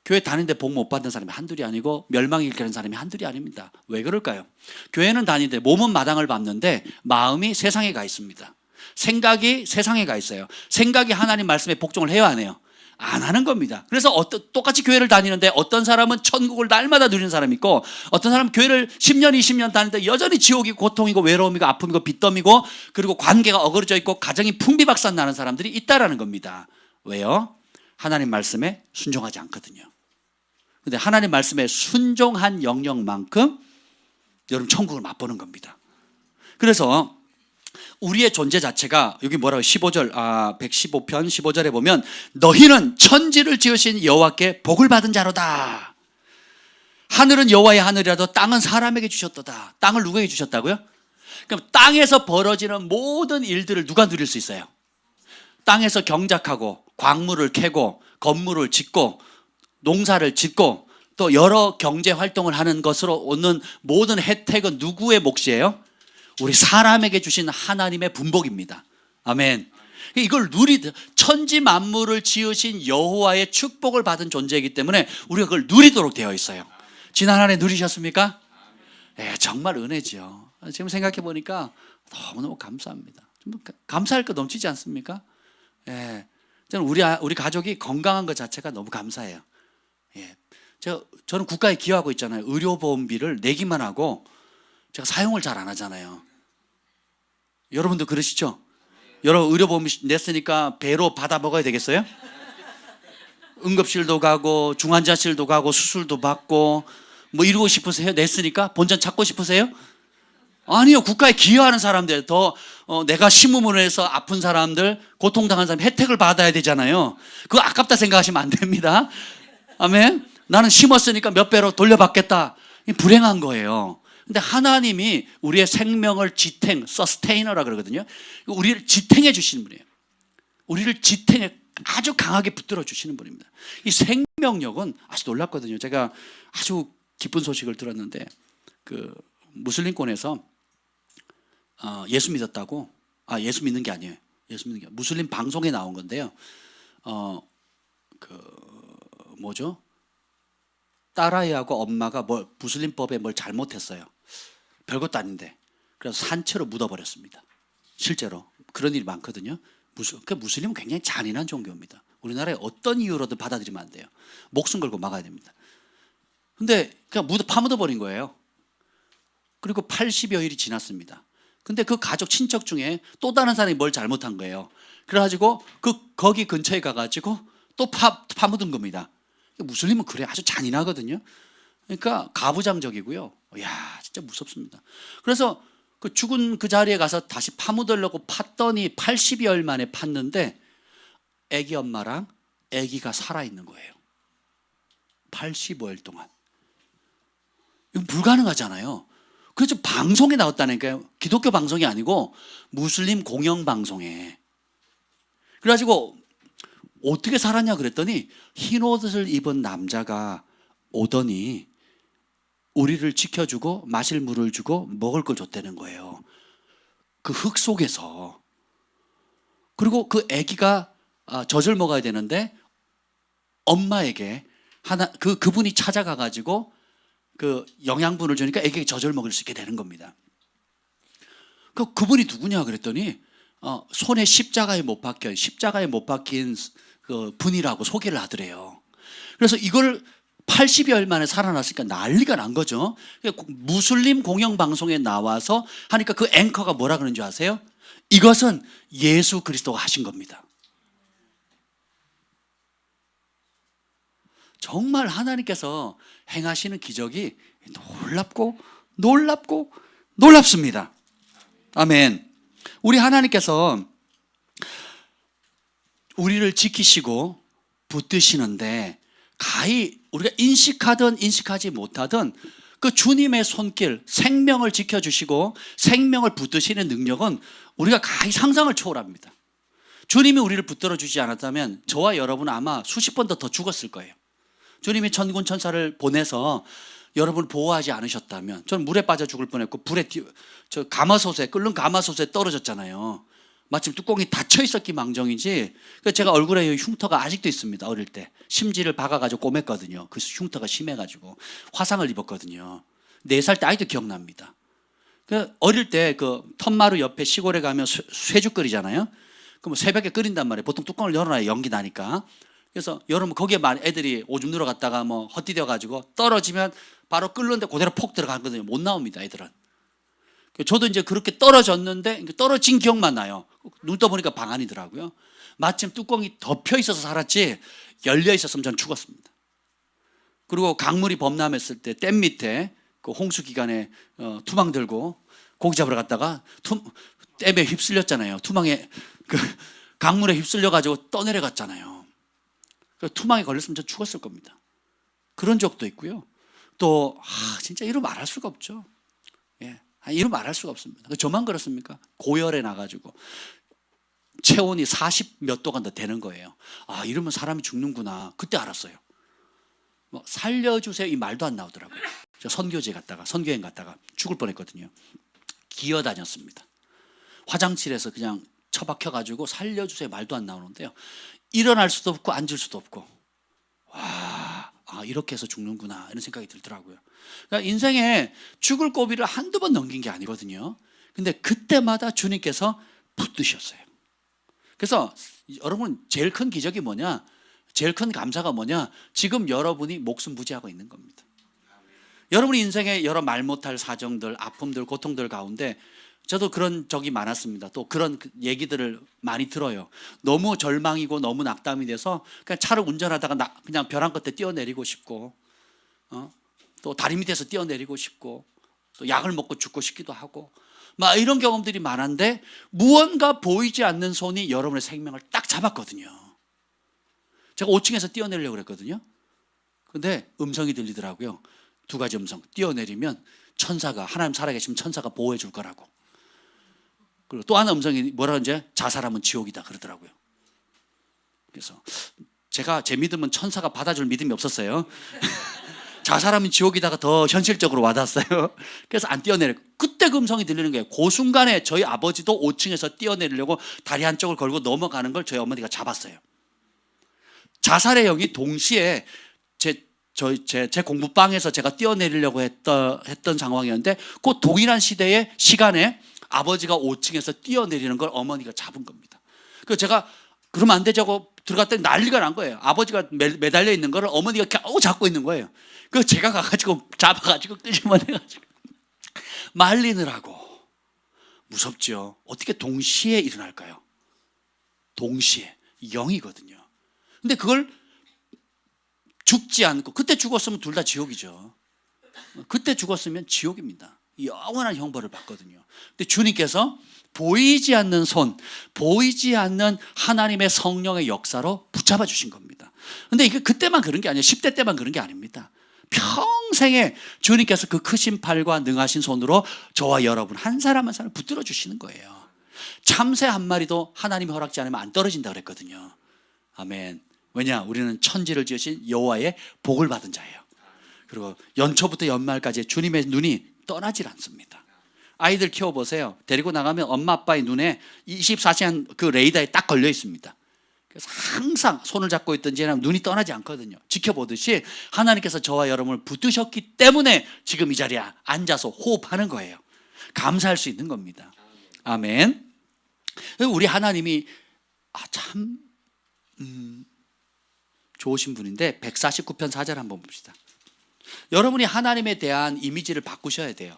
교회 다니는데 복 못 받는 사람이 한둘이 아니고 멸망이 일으키는 사람이 한둘이 아닙니다. 왜 그럴까요? 교회는 다니는데 몸은 마당을 밟는데 마음이 세상에 가 있습니다. 생각이 세상에 가 있어요. 생각이 하나님 말씀에 복종을 해야 안 해요? 안 하는 겁니다. 그래서 똑같이 교회를 다니는데 어떤 사람은 천국을 날마다 누리는 사람이 있고 어떤 사람은 교회를 10년, 20년 다니는데 여전히 지옥이고 고통이고 외로움이고 아픔이고 빚더미고 그리고 관계가 어그러져 있고 가정이 풍비박산 나는 사람들이 있다라는 겁니다. 왜요? 하나님 말씀에 순종하지 않거든요. 근데 하나님 말씀에 순종한 영역만큼 여러분 천국을 맛보는 겁니다. 그래서 우리의 존재 자체가 여기 뭐라고 115편 15절에 보면 너희는 천지를 지으신 여호와께 복을 받은 자로다. 하늘은 여호와의 하늘이라도 땅은 사람에게 주셨도다. 땅을 누구에게 주셨다고요? 그럼 땅에서 벌어지는 모든 일들을 누가 누릴 수 있어요? 땅에서 경작하고 광물을 캐고 건물을 짓고 농사를 짓고 또 여러 경제 활동을 하는 것으로 오는 모든 혜택은 누구의 몫이에요? 우리 사람에게 주신 하나님의 분복입니다. 아멘. 이걸 천지 만물을 지으신 여호와의 축복을 받은 존재이기 때문에 우리가 그걸 누리도록 되어 있어요. 지난 한 해 누리셨습니까? 예, 정말 은혜죠. 지금 생각해 보니까 너무너무 감사합니다. 감사할 거 넘치지 않습니까? 예, 저는 우리 가족이 건강한 것 자체가 너무 감사해요. 예, 저는 국가에 기여하고 있잖아요. 의료보험비를 내기만 하고 제가 사용을 잘 안 하잖아요. 여러분도 그러시죠? 여러분 의료보험 냈으니까 배로 받아 먹어야 되겠어요? 응급실도 가고 중환자실도 가고 수술도 받고 뭐 이루고 싶으세요? 냈으니까 본전 찾고 싶으세요? 아니요. 국가에 기여하는 사람들 내가 심음으로 해서 아픈 사람들 고통당한 사람 혜택을 받아야 되잖아요. 그거 아깝다 생각하시면 안 됩니다. 아멘. 나는 심었으니까 몇 배로 돌려받겠다. 불행한 거예요. 근데 하나님이 우리의 생명을 서스테이너라 그러거든요. 우리를 지탱해 주시는 분이에요. 우리를 아주 강하게 붙들어 주시는 분입니다. 이 생명력은 아주 놀랍거든요. 제가 아주 기쁜 소식을 들었는데 그 무슬림권에서 예수 믿었다고 예수 믿는 게 아니에요. 무슬림 방송에 나온 건데요. 딸아이하고 엄마가 무슬림법에 뭘 잘못했어요. 별것도 아닌데 그래서 산채로 묻어버렸습니다. 실제로 그런 일이 많거든요. 무슬림은 굉장히 잔인한 종교입니다. 우리나라에 어떤 이유로든 받아들이면 안 돼요. 목숨 걸고 막아야 됩니다. 근데 그냥 파묻어버린 거예요. 그리고 80여일이 지났습니다. 근데 그 가족 친척 중에 또 다른 사람이 뭘 잘못한 거예요. 그래가지고 거기 근처에 가가지고 또 파묻은 겁니다. 무슬림은 그래 아주 잔인하거든요. 그러니까 가부장적이고요. 이야 진짜 무섭습니다. 그래서 그 죽은 그 자리에 가서 다시 파묻으려고 팠더니 80여일 만에 팠는데 아기 엄마랑 아기가 살아있는 거예요. 85일 동안. 이건 불가능하잖아요. 그래서 방송에 나왔다니까요. 기독교 방송이 아니고 무슬림 공영 방송에. 그래가지고 어떻게 살았냐 그랬더니 흰 옷을 입은 남자가 오더니 우리를 지켜주고 마실 물을 주고 먹을 걸 줬다는 거예요. 그 흙 속에서. 그리고 그 아기가 젖을 먹어야 되는데 엄마에게 그분이 찾아가 가지고 그 영양분을 주니까 아기에게 젖을 먹을 수 있게 되는 겁니다. 그분이 누구냐 그랬더니 손에 십자가에 못 박힌 그 분이라고 소개를 하더래요. 그래서 이걸 80여일 만에 살아났으니까 난리가 난 거죠. 무슬림 공영방송에 나와서 하니까 그 앵커가 뭐라 그러는 줄 아세요? 이것은 예수 그리스도가 하신 겁니다. 정말 하나님께서 행하시는 기적이 놀랍습니다. 아멘. 우리 하나님께서 우리를 지키시고 붙드시는데 가히 우리가 인식하든 인식하지 못하든 그 주님의 손길, 생명을 지켜주시고 생명을 붙드시는 능력은 우리가 가히 상상을 초월합니다. 주님이 우리를 붙들어 주지 않았다면 저와 여러분은 아마 수십 번 더 죽었을 거예요. 주님이 천군 천사를 보내서 여러분을 보호하지 않으셨다면 저는 물에 빠져 죽을 뻔했고 끓는 가마솥에 떨어졌잖아요. 마침 뚜껑이 닫혀 있었기 망정이지. 제가 얼굴에 흉터가 아직도 있습니다. 어릴 때 심지를 박아가지고 꼬맸거든요. 그 흉터가 심해가지고 화상을 입었거든요. 4살 때 아직도 기억납니다. 어릴 때 그 턴마루 옆에 시골에 가면 쇠죽 끓이잖아요. 그럼 새벽에 끓인단 말이에요. 보통 뚜껑을 열어놔야 연기 나니까. 그래서 여러분 거기에 애들이 오줌 누러 갔다가 뭐 헛디뎌 가지고 떨어지면 바로 끓는데 그대로 폭 들어가거든요. 못 나옵니다, 애들은. 저도 이제 그렇게 떨어졌는데 떨어진 기억만 나요. 눈 떠보니까 방 안이더라고요. 마침 뚜껑이 덮여 있어서 살았지 열려 있었으면 전 죽었습니다. 그리고 강물이 범람했을 때 댐 밑에 그 홍수 기간에 투망 들고 고기 잡으러 갔다가 댐에 휩쓸렸잖아요. 투망에 그 강물에 휩쓸려 가지고 떠내려갔잖아요. 투망에 걸렸으면 전 죽었을 겁니다. 그런 적도 있고요. 또 진짜 이루 말할 수가 없죠. 예, 이루 말할 수가 없습니다. 저만 그렇습니까? 고열에 나가지고 체온이 40 몇 도가 더 되는 거예요. 이러면 사람이 죽는구나. 그때 알았어요. 뭐 살려주세요 이 말도 안 나오더라고요. 저 선교여행 갔다가 죽을 뻔했거든요. 기어 다녔습니다. 화장실에서 그냥 처박혀가지고 살려주세요 말도 안 나오는데요. 일어날 수도 없고 앉을 수도 없고 이렇게 해서 죽는구나 이런 생각이 들더라고요. 그러니까 인생에 죽을 고비를 한두 번 넘긴 게 아니거든요. 근데 그때마다 주님께서 붙드셨어요. 그래서 여러분 제일 큰 기적이 뭐냐? 제일 큰 감사가 뭐냐? 지금 여러분이 목숨 부지하고 있는 겁니다. 여러분의 인생에 여러 말 못할 사정들, 아픔들, 고통들 가운데 저도 그런 적이 많았습니다. 또 그런 얘기들을 많이 들어요. 너무 절망이고 너무 낙담이 돼서 그냥 차를 운전하다가 그냥 벼랑 끝에 뛰어내리고 싶고, 또 다리 밑에서 뛰어내리고 싶고, 또 약을 먹고 죽고 싶기도 하고, 막 이런 경험들이 많은데 무언가 보이지 않는 손이 여러분의 생명을 딱 잡았거든요. 제가 5층에서 뛰어내리려고 그랬거든요. 근데 음성이 들리더라고요. 두 가지 음성. 뛰어내리면 하나님 살아계시면 천사가 보호해 줄 거라고. 그리고 또 하나 음성이 뭐라 그러지? 자살하면 지옥이다 그러더라고요. 그래서 제가 제 믿음은 천사가 받아줄 믿음이 없었어요. 자살하면 지옥이다가 더 현실적으로 와닿았어요. 그래서 안 뛰어내려. 그때 그 음성이 들리는 거예요. 그 순간에 저희 아버지도 5층에서 뛰어내리려고 다리 한쪽을 걸고 넘어가는 걸 저희 어머니가 잡았어요. 자살의 영이 동시에 제 공부방에서 제가 뛰어내리려고 했던 상황이었는데 그 동일한 시간에 아버지가 5층에서 뛰어내리는 걸 어머니가 잡은 겁니다. 그래서 제가 그러면 안 되자고 들어갔더니 난리가 난 거예요. 아버지가 매달려 있는 거를 어머니가 겨우 잡고 있는 거예요. 그래서 제가 가가지고 잡아가지고 끄집어내가지고 말리느라고. 무섭죠. 어떻게 동시에 일어날까요? 동시에. 영이거든요. 근데 그걸 죽지 않고, 그때 죽었으면 둘 다 지옥이죠. 그때 죽었으면 지옥입니다. 영원한 형벌을 받거든요. 근데 주님께서 보이지 않는 손, 보이지 않는 하나님의 성령의 역사로 붙잡아 주신 겁니다. 근데 이게 그때만 그런 게 아니에요. 10대 때만 그런 게 아닙니다. 평생에 주님께서 그 크신 팔과 능하신 손으로 저와 여러분 한 사람 한 사람 붙들어 주시는 거예요. 참새 한 마리도 하나님이 허락지 않으면 안 떨어진다 그랬거든요. 아멘. 왜냐? 우리는 천지를 지으신 여호와의 복을 받은 자예요. 그리고 연초부터 연말까지 주님의 눈이 떠나질 않습니다. 아이들 키워보세요. 데리고 나가면 엄마 아빠의 눈에 24시간 그 레이더에 딱 걸려 있습니다. 그래서 항상 손을 잡고 있든지 눈이 떠나지 않거든요. 지켜보듯이 하나님께서 저와 여러분을 붙드셨기 때문에 지금 이 자리에 앉아서 호흡하는 거예요. 감사할 수 있는 겁니다. 아멘. 우리 하나님이 참 좋으신 분인데 149편 4절 한번 봅시다. 여러분이 하나님에 대한 이미지를 바꾸셔야 돼요.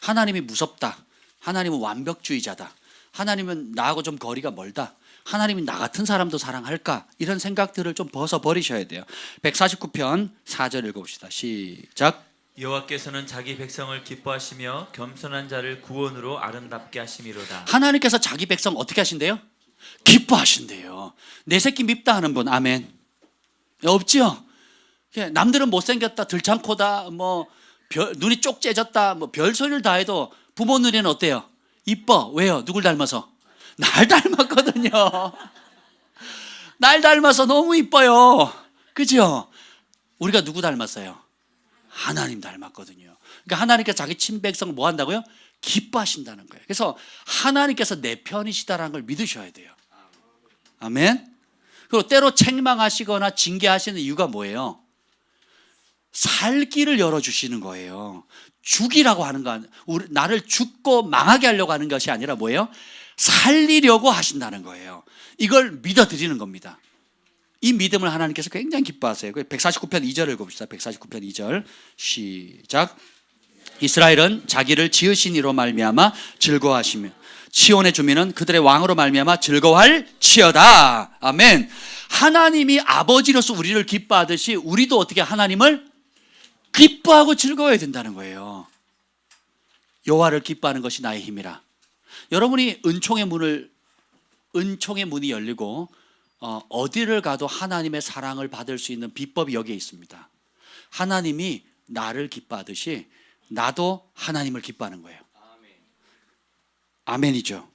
하나님이 무섭다. 하나님은 완벽주의자다. 하나님은 나하고 좀 거리가 멀다. 하나님이 나 같은 사람도 사랑할까? 이런 생각들을 좀 벗어버리셔야 돼요. 149편 4절 읽어봅시다. 시작. 여호와께서는 자기 백성을 기뻐하시며 겸손한 자를 구원으로 아름답게 하심이로다. 하나님께서 자기 백성 어떻게 하신대요? 기뻐하신대요. 내 새끼 밉다 하는 분 아멘. 없지요? 남들은 못생겼다, 들창코다, 눈이 쪽 째졌다, 별소리를 다 해도 부모 눈에는 어때요? 이뻐. 왜요? 누굴 닮아서? 날 닮았거든요. 날 닮아서 너무 이뻐요. 그죠? 우리가 누구 닮았어요? 하나님 닮았거든요. 그러니까 하나님께서 자기 친백성을 뭐 한다고요? 기뻐하신다는 거예요. 그래서 하나님께서 내 편이시다라는 걸 믿으셔야 돼요. 아멘. 그리고 때로 책망하시거나 징계하시는 이유가 뭐예요? 살 길을 열어주시는 거예요. 죽이라고 하는 거 아니에요. 나를 죽고 망하게 하려고 하는 것이 아니라 뭐예요? 살리려고 하신다는 거예요. 이걸 믿어드리는 겁니다. 이 믿음을 하나님께서 굉장히 기뻐하세요. 149편 2절 읽어봅시다. 149편 2절 시작. 이스라엘은 자기를 지으신 이로 말미암아 즐거워하시며 시온의 주민은 그들의 왕으로 말미암아 즐거워할지어다. 아멘. 하나님이 아버지로서 우리를 기뻐하듯이 우리도 어떻게 하나님을 기뻐하고 즐거워야 된다는 거예요. 여호와를 기뻐하는 것이 나의 힘이라. 여러분이 은총의 문이 열리고 어디를 가도 하나님의 사랑을 받을 수 있는 비법이 여기에 있습니다. 하나님이 나를 기뻐하듯이 나도 하나님을 기뻐하는 거예요. 아멘이죠.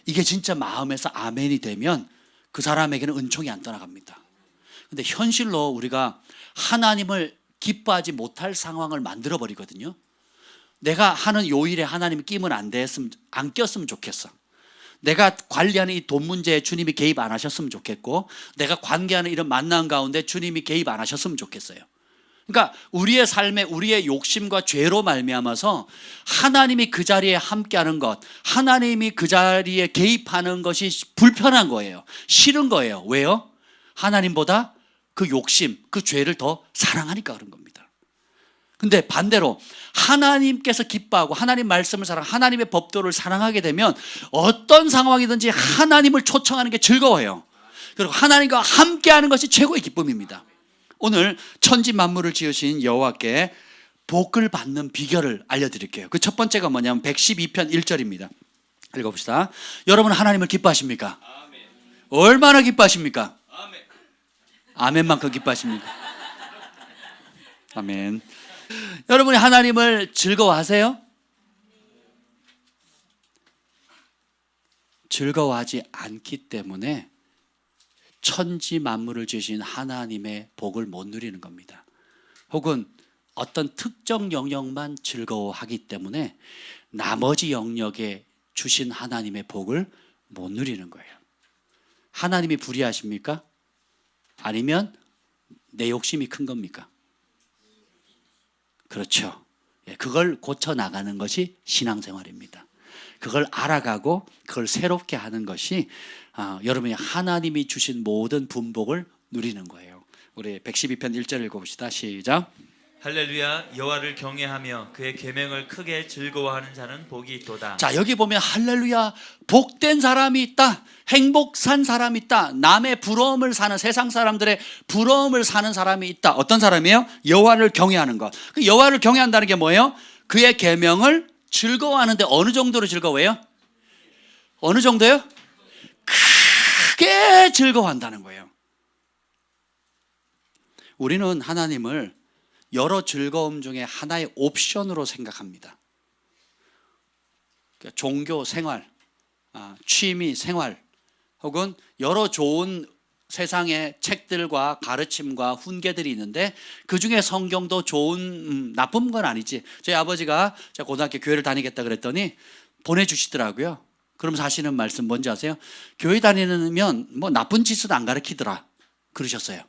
이게 진짜 마음에서 아멘이 되면 그 사람에게는 은총이 안 떠나갑니다. 근데 현실로 우리가 하나님을 기뻐하지 못할 상황을 만들어 버리거든요. 내가 하는 요 일에 하나님이 끼면 안 꼈으면 좋겠어. 내가 관리하는 이 돈 문제에 주님이 개입 안 하셨으면 좋겠고, 내가 관계하는 이런 만남 가운데 주님이 개입 안 하셨으면 좋겠어요. 그러니까 우리의 삶에 우리의 욕심과 죄로 말미암아서 하나님이 그 자리에 함께하는 것, 하나님이 그 자리에 개입하는 것이 불편한 거예요. 싫은 거예요. 왜요? 하나님보다 그 욕심, 그 죄를 더 사랑하니까 그런 겁니다. 근데 반대로 하나님께서 기뻐하고 하나님 말씀을 하나님의 법도를 사랑하게 되면 어떤 상황이든지 하나님을 초청하는 게 즐거워요. 그리고 하나님과 함께하는 것이 최고의 기쁨입니다. 오늘 천지 만물을 지으신 여호와께 복을 받는 비결을 알려드릴게요. 그 첫 번째가 뭐냐면 112편 1절입니다. 읽어봅시다. 여러분 하나님을 기뻐하십니까? 아멘. 얼마나 기뻐하십니까? 아멘. 아멘만큼 기뻐하십니까? 아멘. 여러분이 하나님을 즐거워하세요? 즐거워하지 않기 때문에 천지 만물을 지으신 하나님의 복을 못 누리는 겁니다. 혹은 어떤 특정 영역만 즐거워하기 때문에 나머지 영역에 주신 하나님의 복을 못 누리는 거예요. 하나님이 불의하십니까? 아니면 내 욕심이 큰 겁니까? 그렇죠. 그걸 고쳐나가는 것이 신앙생활입니다. 그걸 알아가고 그걸 새롭게 하는 것이 여러분이 하나님이 주신 모든 분복을 누리는 거예요. 우리 112편 1절 읽어봅시다. 시작. 할렐루야. 여호와를 경외하며 그의 계명을 크게 즐거워하는 자는 복이 있도다. 자, 여기 보면 할렐루야, 복된 사람이 있다, 행복산 사람이 있다, 남의 부러움을 사는, 세상 사람들의 부러움을 사는 사람이 있다. 어떤 사람이에요? 여호와를 경외하는 것. 그 여호와를 경외한다는 게 뭐예요? 그의 계명을 즐거워하는데 어느 정도로 즐거워해요? 어느 정도요? 크게 즐거워한다는 거예요. 우리는 하나님을 여러 즐거움 중에 하나의 옵션으로 생각합니다. 그러니까 종교 생활, 취미 생활, 혹은 여러 좋은 세상의 책들과 가르침과 훈계들이 있는데 그 중에 성경도 좋은 나쁜 건 아니지. 저희 아버지가 제가 고등학교 교회를 다니겠다 그랬더니 보내주시더라고요. 그럼 하시는 말씀 뭔지 아세요? 교회 다니면 뭐 나쁜 짓은 안 가르치더라 그러셨어요.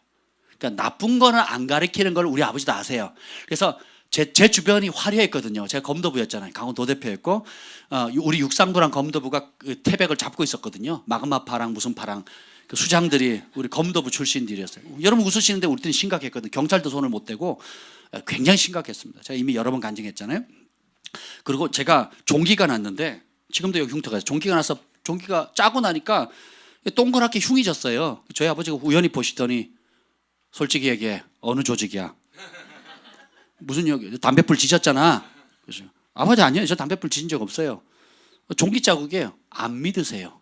그러니까 나쁜 거는 안 가르치는 걸 우리 아버지도 아세요. 그래서 제 주변이 화려했거든요. 제가 검도부였잖아요. 강원 도대표였고 우리 육상부랑 검도부가 그 태백을 잡고 있었거든요. 마그마파랑 무슨 파랑 그 수장들이 우리 검도부 출신들이었어요. 여러분 웃으시는데 우리 때는 심각했거든요. 경찰도 손을 못 대고 굉장히 심각했습니다. 제가 이미 여러 번 간증했잖아요. 그리고 제가 종기가 났는데 지금도 여기 흉터가 있어요. 종기가 나서 종기가 짜고 나니까 동그랗게 흉이 졌어요. 저희 아버지가 우연히 보시더니 솔직히 얘기해. 어느 조직이야? 무슨 여기 담뱃불 지셨잖아. 그래서 아버지 아니에요. 저 담뱃불 지진 적 없어요. 종기 자국이에요. 안 믿으세요.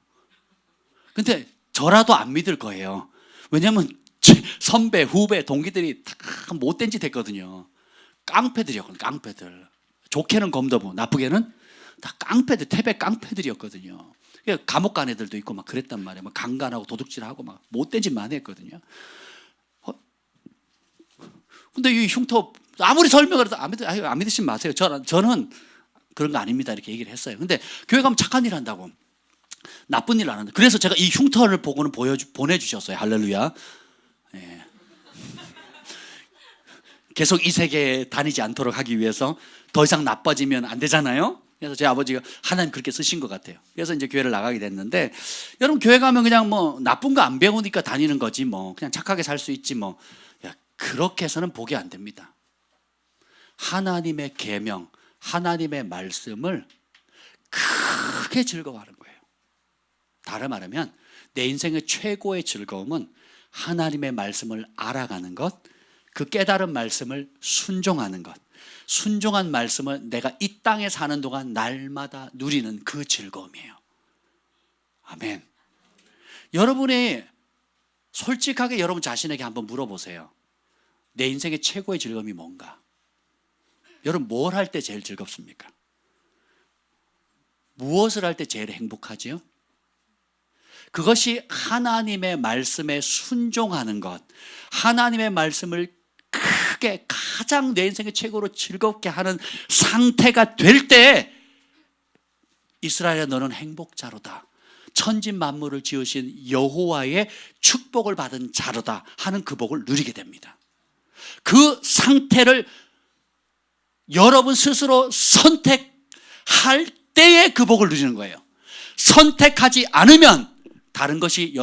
근데 저라도 안 믿을 거예요. 왜냐하면 선배, 후배, 동기들이 다 못된 짓 했거든요. 깡패들이었거든요. 깡패들. 좋게는 검도부, 나쁘게는 다 깡패들, 태백 깡패들이었거든요. 감옥 간 애들도 있고 막 그랬단 말이에요. 막 강간하고 도둑질하고 막 못된 짓 많이 했거든요. 근데 이 흉터 아무리 설명을 해도 안 믿으시면 마세요. 저는 그런 거 아닙니다. 이렇게 얘기를 했어요. 근데 교회 가면 착한 일 한다고. 나쁜 일 안 한다. 그래서 제가 이 흉터를 보고는 보내주셨어요. 할렐루야. 예. 계속 이 세계에 다니지 않도록 하기 위해서 더 이상 나빠지면 안 되잖아요. 그래서 제 아버지가 하나님 그렇게 쓰신 것 같아요. 그래서 이제 교회를 나가게 됐는데, 여러분 교회 가면 그냥 뭐 나쁜 거 안 배우니까 다니는 거지 뭐 그냥 착하게 살 수 있지 뭐, 야, 그렇게 해서는 복이 안 됩니다. 하나님의 계명, 하나님의 말씀을 크게 즐거워하는 거예요. 다른 말하면 내 인생의 최고의 즐거움은 하나님의 말씀을 알아가는 것, 그 깨달은 말씀을 순종하는 것, 순종한 말씀을 내가 이 땅에 사는 동안 날마다 누리는 그 즐거움이에요. 아멘. 여러분이 솔직하게 여러분 자신에게 한번 물어보세요. 내 인생의 최고의 즐거움이 뭔가? 여러분 뭘 할 때 제일 즐겁습니까? 무엇을 할 때 제일 행복하지요? 그것이 하나님의 말씀에 순종하는 것, 하나님의 말씀을 크게 가장 내 인생의 최고로 즐겁게 하는 상태가 될 때, 이스라엘아 너는 행복자로다, 천지 만물을 지으신 여호와의 축복을 받은 자로다 하는 그 복을 누리게 됩니다. 그 상태를 여러분 스스로 선택할 때에 그 복을 누리는 거예요. 선택하지 않으면 다른 것이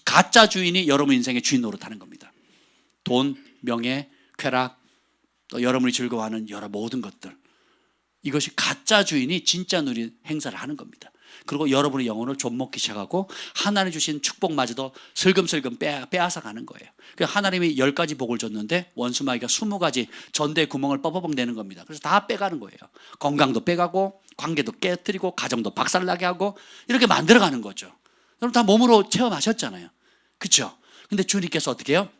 가짜 주인이 여러분 인생의 주인 노릇하는 겁니다. 돈, 명예, 쾌락, 또 여러분이 즐거워하는 여러 모든 것들, 이것이 가짜 주인이 진짜 누린 행사를 하는 겁니다. 그리고 여러분의 영혼을 좀먹기 시작하고 하나님 주신 축복마저도 슬금슬금 빼앗아 가는 거예요. 하나님이 10가지 복을 줬는데 원수마귀가 20가지 전대의 구멍을 뻐벅 내는 겁니다. 그래서 다 빼가는 거예요. 건강도 빼가고 관계도 깨뜨리고 가정도 박살나게 하고 이렇게 만들어가는 거죠. 여러분 다 몸으로 체험하셨잖아요. 그렇죠? 근데 주님께서 어떻게 해요?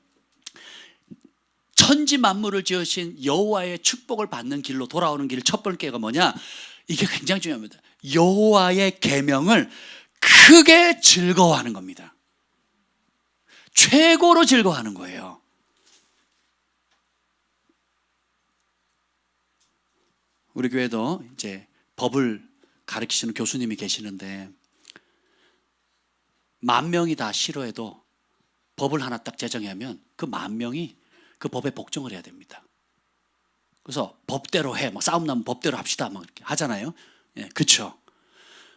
천지 만물을 지으신 여호와의 축복을 받는 길로 돌아오는 길 첫 번째가 뭐냐? 이게 굉장히 중요합니다. 여호와의 계명을 크게 즐거워하는 겁니다. 최고로 즐거워하는 거예요. 우리 교회도 이제 법을 가르치시는 교수님이 계시는데 10,000명이 다 싫어해도 법을 하나 딱 제정하면 그 10,000명이 그 법에 복종을 해야 됩니다. 그래서 법대로 해, 막 싸움 나면 법대로 합시다, 막 이렇게 하잖아요. 예, 그렇죠.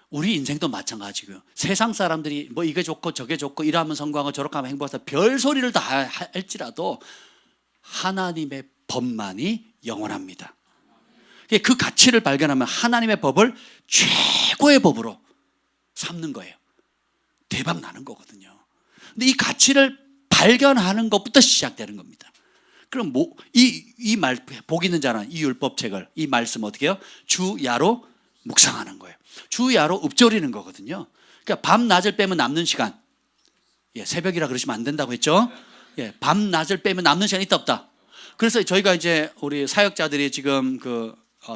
우리 인생도 마찬가지고요. 세상 사람들이 뭐 이게 좋고 저게 좋고 이러면 성공하고 저렇게 하면 행복하다 별 소리를 다 할지라도 하나님의 법만이 영원합니다. 그 가치를 발견하면 하나님의 법을 최고의 법으로 삼는 거예요. 대박 나는 거거든요. 근데 이 가치를 발견하는 것부터 시작되는 겁니다. 그럼 복 있는 자는 이 율법책을, 이 말씀 어떻게 해요? 주야로 묵상하는 거예요. 주야로 읊조리는 거거든요. 그러니까 밤낮을 빼면 남는 시간, 예, 새벽이라 그러시면 안 된다고 했죠. 예, 밤낮을 빼면 남는 시간이 있다 없다. 그래서 저희가 이제 우리 사역자들이 지금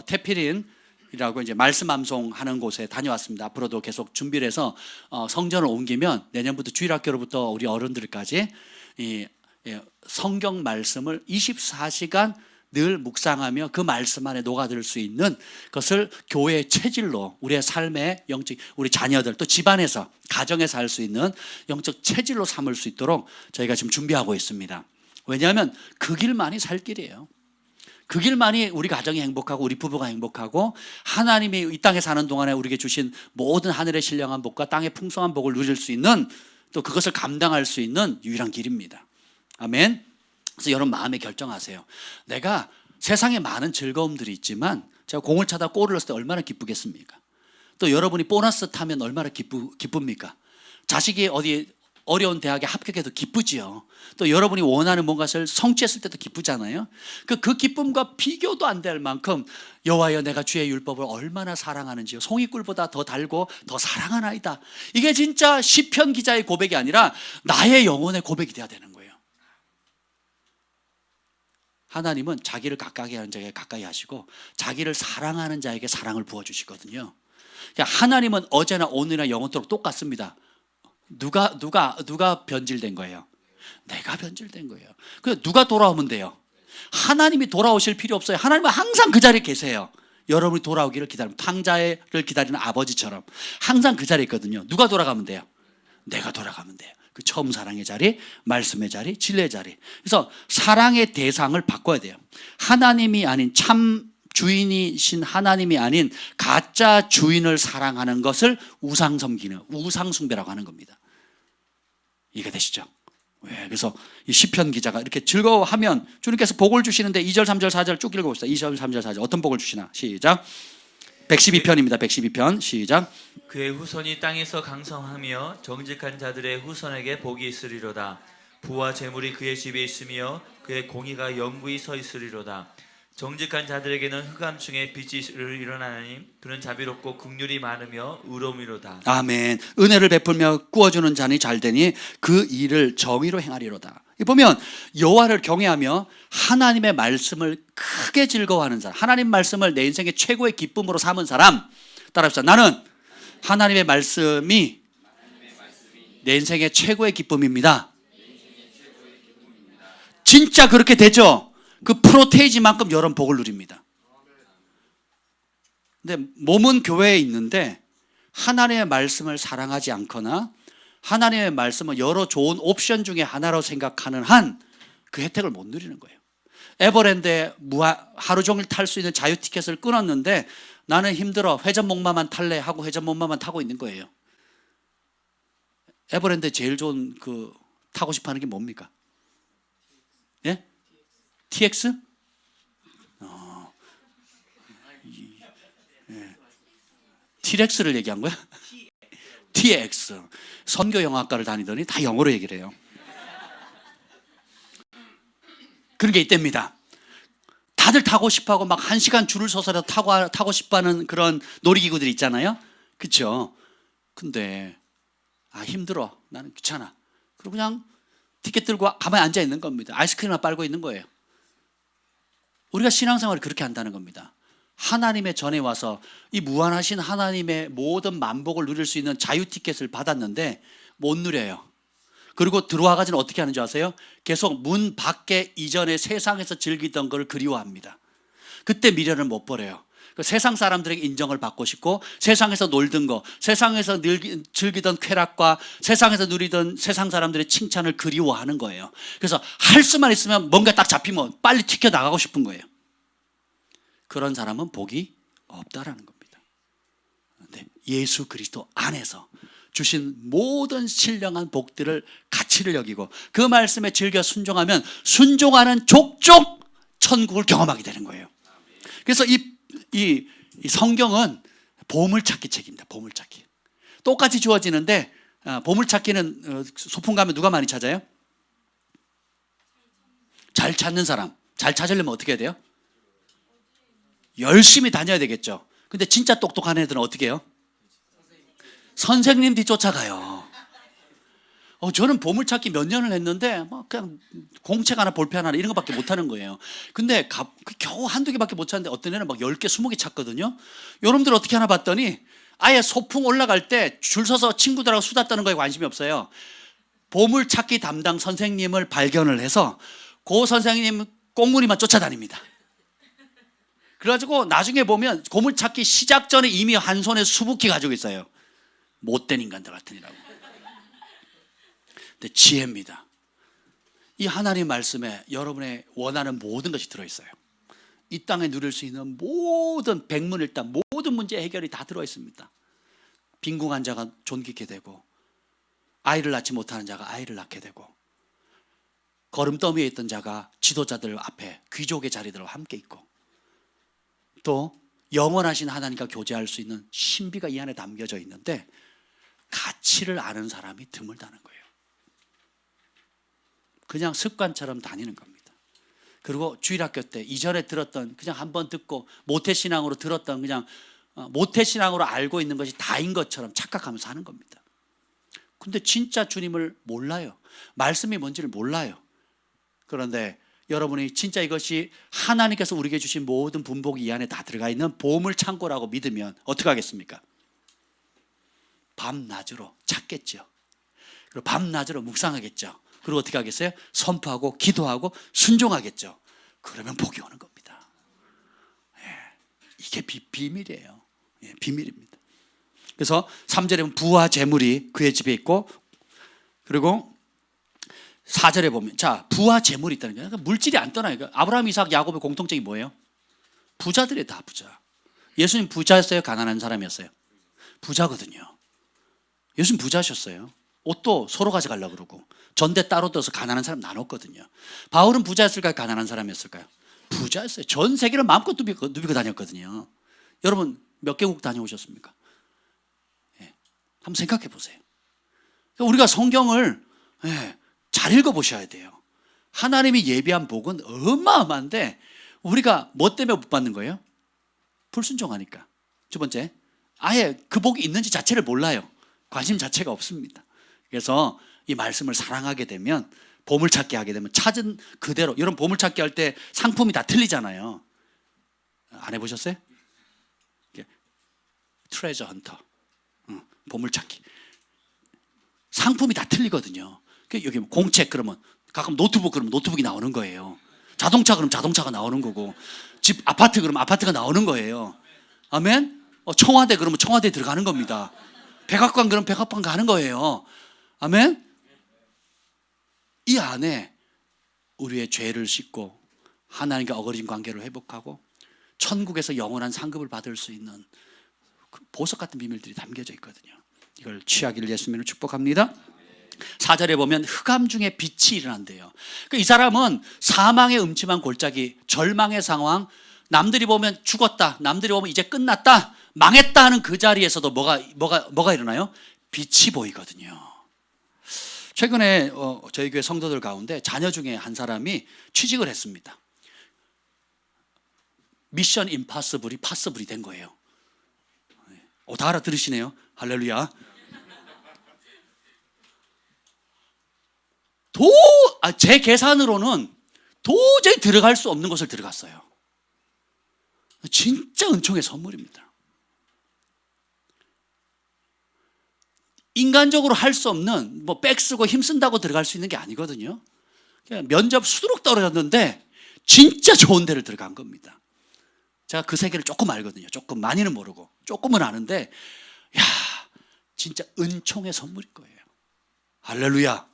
태피린이라고 이제 말씀 암송하는 곳에 다녀왔습니다. 앞으로도 계속 준비를 해서 성전을 옮기면 내년부터 주일학교로부터 우리 어른들까지 이 성경 말씀을 24시간 늘 묵상하며 그 말씀 안에 녹아들 수 있는 것을 교회의 체질로, 우리의 삶의 영적, 우리 자녀들 또 집안에서 가정에서 할 수 있는 영적 체질로 삼을 수 있도록 저희가 지금 준비하고 있습니다. 왜냐하면 그 길만이 살 길이에요. 그 길만이 우리 가정이 행복하고 우리 부부가 행복하고 하나님이 이 땅에 사는 동안에 우리에게 주신 모든 하늘의 신령한 복과 땅의 풍성한 복을 누릴 수 있는, 또 그것을 감당할 수 있는 유일한 길입니다. 아멘. 그래서 여러분 마음에 결정하세요. 내가 세상에 많은 즐거움들이 있지만 제가 공을 차다 골을 넣었을 때 얼마나 기쁘겠습니까? 또 여러분이 보너스 타면 얼마나 기쁩니까? 자식이 어디 어려운 대학에 합격해도 기쁘지요. 또 여러분이 원하는 뭔가를 성취했을 때도 기쁘잖아요. 그 기쁨과 비교도 안 될 만큼 여호와여 내가 주의 율법을 얼마나 사랑하는지요. 송이꿀보다 더 달고 더 사랑하나이다. 이게 진짜 시편 기자의 고백이 아니라 나의 영혼의 고백이 돼야 되는 거예요. 하나님은 자기를 가까이 하는 자에게 가까이 하시고 자기를 사랑하는 자에게 사랑을 부어주시거든요. 그러니까 하나님은 어제나 오늘이나 영원토록 똑같습니다. 누가 변질된 거예요? 내가 변질된 거예요. 그래서 누가 돌아오면 돼요? 하나님이 돌아오실 필요 없어요. 하나님은 항상 그 자리에 계세요. 여러분이 돌아오기를 기다리면, 탕자를 기다리는 아버지처럼 항상 그 자리에 있거든요. 누가 돌아가면 돼요? 내가 돌아가면 돼요. 그 처음 사랑의 자리, 말씀의 자리, 진리의 자리. 그래서 사랑의 대상을 바꿔야 돼요. 하나님이 아닌 주인이신 하나님이 아닌 가짜 주인을 사랑하는 것을 우상 섬기는 우상 숭배라고 하는 겁니다. 이해가 되시죠? 왜? 그래서 이 시편 기자가 이렇게 즐거워하면 주님께서 복을 주시는데 2절, 3절, 4절 쭉 읽어봅시다. 2절, 3절, 4절 어떤 복을 주시나? 시작. 112편입니다. 112편 시작. 그의 후손이 땅에서 강성하며 정직한 자들의 후손에게 복이 있으리로다. 부와 재물이 그의 집에 있으며 그의 공의가 영구히 서 있으리로다. 정직한 자들에게는 흑암층에 빛이 일어나니 그는 자비롭고 긍휼이 많으며 의로움이로다. 아멘. 은혜를 베풀며 구워주는 자니 잘되니 그 일을 정의로 행하리로다. 보면 여호와를 경외하며 하나님의 말씀을 크게 즐거워하는 사람, 하나님 말씀을 내 인생의 최고의 기쁨으로 삼은 사람, 따라합시다. 나는 하나님의 말씀이 내 인생의 최고의 기쁨입니다. 진짜 그렇게 되죠. 그 프로테이지만큼 여러분 복을 누립니다. 근데 몸은 교회에 있는데 하나님의 말씀을 사랑하지 않거나 하나님의 말씀을 여러 좋은 옵션 중에 하나로 생각하는 한 그 혜택을 못 누리는 거예요. 에버랜드에 하루 종일 탈 수 있는 자유 티켓을 끊었는데 나는 힘들어 회전목마만 탈래 하고 회전목마만 타고 있는 거예요. 에버랜드에 제일 좋은 그 타고 싶어 하는 게 뭡니까? 예? TX? T-Rex를 얘기한 거야? TX. 선교영화과를 다니더니 다 영어로 얘기를 해요. 그런 게 있답니다. 다들 타고 싶어하고 막 1시간 줄을 서서라도 타고 싶어하는 그런 놀이기구들 있잖아요. 그렇죠? 근데 힘들어. 나는 귀찮아. 그리고 그냥 티켓 들고 가만히 앉아 있는 겁니다. 아이스크림만 빨고 있는 거예요. 우리가 신앙생활을 그렇게 한다는 겁니다. 하나님의 전에 와서 이 무한하신 하나님의 모든 만복을 누릴 수 있는 자유 티켓을 받았는데 못 누려요. 그리고 들어와가지고 어떻게 하는지 아세요? 계속 문 밖에 이전에 세상에서 즐기던 걸 그리워합니다. 그때 미련을 못 버려요. 세상 사람들에게 인정을 받고 싶고 세상에서 놀던 거, 세상에서 즐기던 쾌락과 세상에서 누리던 세상 사람들의 칭찬을 그리워하는 거예요. 그래서 할 수만 있으면 뭔가 딱 잡히면 빨리 튀겨 나가고 싶은 거예요. 그런 사람은 복이 없다라는 겁니다. 근데 예수 그리스도 안에서 주신 모든 신령한 복들을 가치를 여기고 그 말씀에 즐겨 순종하면 순종하는 족족 천국을 경험하게 되는 거예요. 그래서 이 성경은 보물찾기 책입니다. 보물찾기. 똑같이 주어지는데 보물찾기는 소풍 가면 누가 많이 찾아요? 잘 찾는 사람. 잘 찾으려면 어떻게 해야 돼요? 열심히 다녀야 되겠죠. 근데 진짜 똑똑한 애들은 어떻게 해요? 선생님 뒤 쫓아가요. 저는 보물찾기 몇 년을 했는데 그냥 공책 하나 볼펜 하나 이런 거밖에 못하는 거예요. 근데 겨우 한두 개밖에 못 찾는데 어떤 애는 막 10개 20개 찾거든요. 여러분들 어떻게 하나 봤더니 아예 소풍 올라갈 때 줄 서서 친구들하고 수다 떠는 거에 관심이 없어요. 보물찾기 담당 선생님을 발견을 해서 그 선생님 꽁무니만 쫓아다닙니다. 그래가지고 나중에 보면 보물찾기 시작 전에 이미 한 손에 수북히 가지고 있어요. 못된 인간들 같으니라고. 근데 지혜입니다. 이 하나님 말씀에 여러분의 원하는 모든 것이 들어있어요. 이 땅에 누릴 수 있는 모든 백문일답 모든 문제 해결이 다 들어있습니다. 빈궁한 자가 존귀케 되고 아이를 낳지 못하는 자가 아이를 낳게 되고 걸음더미에 있던 자가 지도자들 앞에 귀족의 자리들과 함께 있고 또 영원하신 하나님과 교제할 수 있는 신비가 이 안에 담겨져 있는데 가치를 아는 사람이 드물다는 거예요. 그냥 습관처럼 다니는 겁니다. 그리고 주일학교 때 이전에 들었던 그냥 한번 듣고 모태신앙으로 들었던 그냥 모태신앙으로 알고 있는 것이 다인 것처럼 착각하면서 하는 겁니다. 근데 진짜 주님을 몰라요. 말씀이 뭔지를 몰라요. 그런데 여러분이 진짜 이것이 하나님께서 우리에게 주신 모든 분복이 이 안에 다 들어가 있는 보물창고라고 믿으면 어떻게 하겠습니까? 밤낮으로 찾겠죠. 그리고 밤낮으로 묵상하겠죠. 그리고 어떻게 하겠어요? 선포하고 기도하고 순종하겠죠. 그러면 복이 오는 겁니다. 이게 비밀이에요. 비밀입니다. 그래서 3절에 보면 부와 재물이 그의 집에 있고 그리고 4절에 보면 자 부와 재물이 있다는 거예요. 그러니까 물질이 안 떠나요. 아브라함, 이삭, 야곱의 공통점이 뭐예요? 부자들이 다 부자. 예수님 부자였어요? 가난한 사람이었어요? 부자거든요. 예수님 부자셨어요. 옷도 서로 가져가려고 그러고 전대 따로 떠서 가난한 사람 나눴거든요. 바울은 부자였을까요? 가난한 사람이었을까요? 부자였어요. 전 세계를 마음껏 누비고 다녔거든요. 여러분 몇 개국 다녀오셨습니까? 예, 한번 생각해 보세요. 우리가 성경을 잘 읽어보셔야 돼요. 하나님이 예비한 복은 어마어마한데 우리가 뭐 때문에 못 받는 거예요? 불순종하니까. 두 번째, 아예 그 복이 있는지 자체를 몰라요. 관심 자체가 없습니다. 그래서 이 말씀을 사랑하게 되면, 보물찾기 하게 되면 찾은 그대로, 여러분 보물찾기 할 때 상품이 다 틀리잖아요. 안 해보셨어요? 트레저 헌터, 보물찾기 상품이 다 틀리거든요. 여기 공책 그러면 가끔 노트북 그러면 노트북이 나오는 거예요. 자동차 그러면 자동차가 나오는 거고, 집 아파트 그러면 아파트가 나오는 거예요. 아멘. 청와대 그러면 청와대 들어가는 겁니다. 백악관 그러면 백악관 가는 거예요. 아멘. 이 안에 우리의 죄를 씻고 하나님과 어그러진 관계를 회복하고 천국에서 영원한 상급을 받을 수 있는 그 보석 같은 비밀들이 담겨져 있거든요. 이걸 취하기를 예수님으로 축복합니다. 4절에 보면 흑암 중에 빛이 일어난대요. 그러니까 이 사람은 사망의 음침한 골짜기, 절망의 상황, 남들이 보면 죽었다, 남들이 보면 이제 끝났다, 망했다 하는 그 자리에서도 뭐가 일어나요? 빛이 보이거든요. 최근에 저희 교회 성도들 가운데 자녀 중에 한 사람이 취직을 했습니다. 미션 임파서블이 파서블이 된 거예요. 다 알아들으시네요. 할렐루야. 제 계산으로는 도저히 들어갈 수 없는 곳을 들어갔어요. 진짜 은총의 선물입니다. 인간적으로 할 수 없는, 백 쓰고 힘쓴다고 들어갈 수 있는 게 아니거든요. 그냥 면접 수두룩 떨어졌는데 진짜 좋은 데를 들어간 겁니다. 제가 그 세계를 조금 알거든요. 조금, 많이는 모르고 조금은 아는데, 진짜 은총의 선물일 거예요. 할렐루야.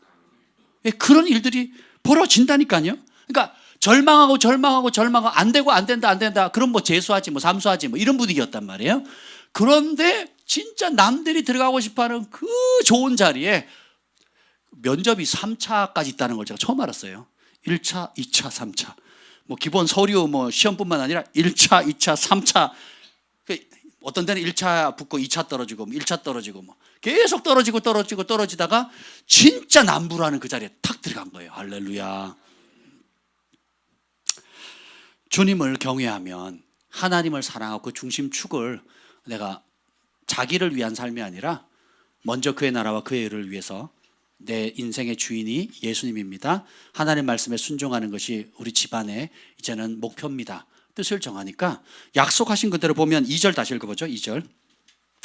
그런 일들이 벌어진다니까요. 그러니까 절망하고 안 되고 안 된다. 그럼 재수하지, 삼수하지, 이런 분위기였단 말이에요. 그런데 진짜 남들이 들어가고 싶어하는 그 좋은 자리에 면접이 3차까지 있다는 걸 제가 처음 알았어요. 1차, 2차, 3차. 기본 서류 시험뿐만 아니라 1차, 2차, 3차. 어떤 데는 1차 붙고 2차 떨어지고 1차 떨어지고 계속 떨어지다가 진짜 남부라는 그 자리에 탁 들어간 거예요. 할렐루야. 주님을 경외하면 하나님을 사랑하고 그 중심축을 내가 자기를 위한 삶이 아니라 먼저 그의 나라와 그의 의를 위해서, 내 인생의 주인이 예수님입니다. 하나님 말씀에 순종하는 것이 우리 집안의 이제는 목표입니다. 뜻을 정하니까 약속하신 그대로 보면 2절 다시 읽어보죠. 2절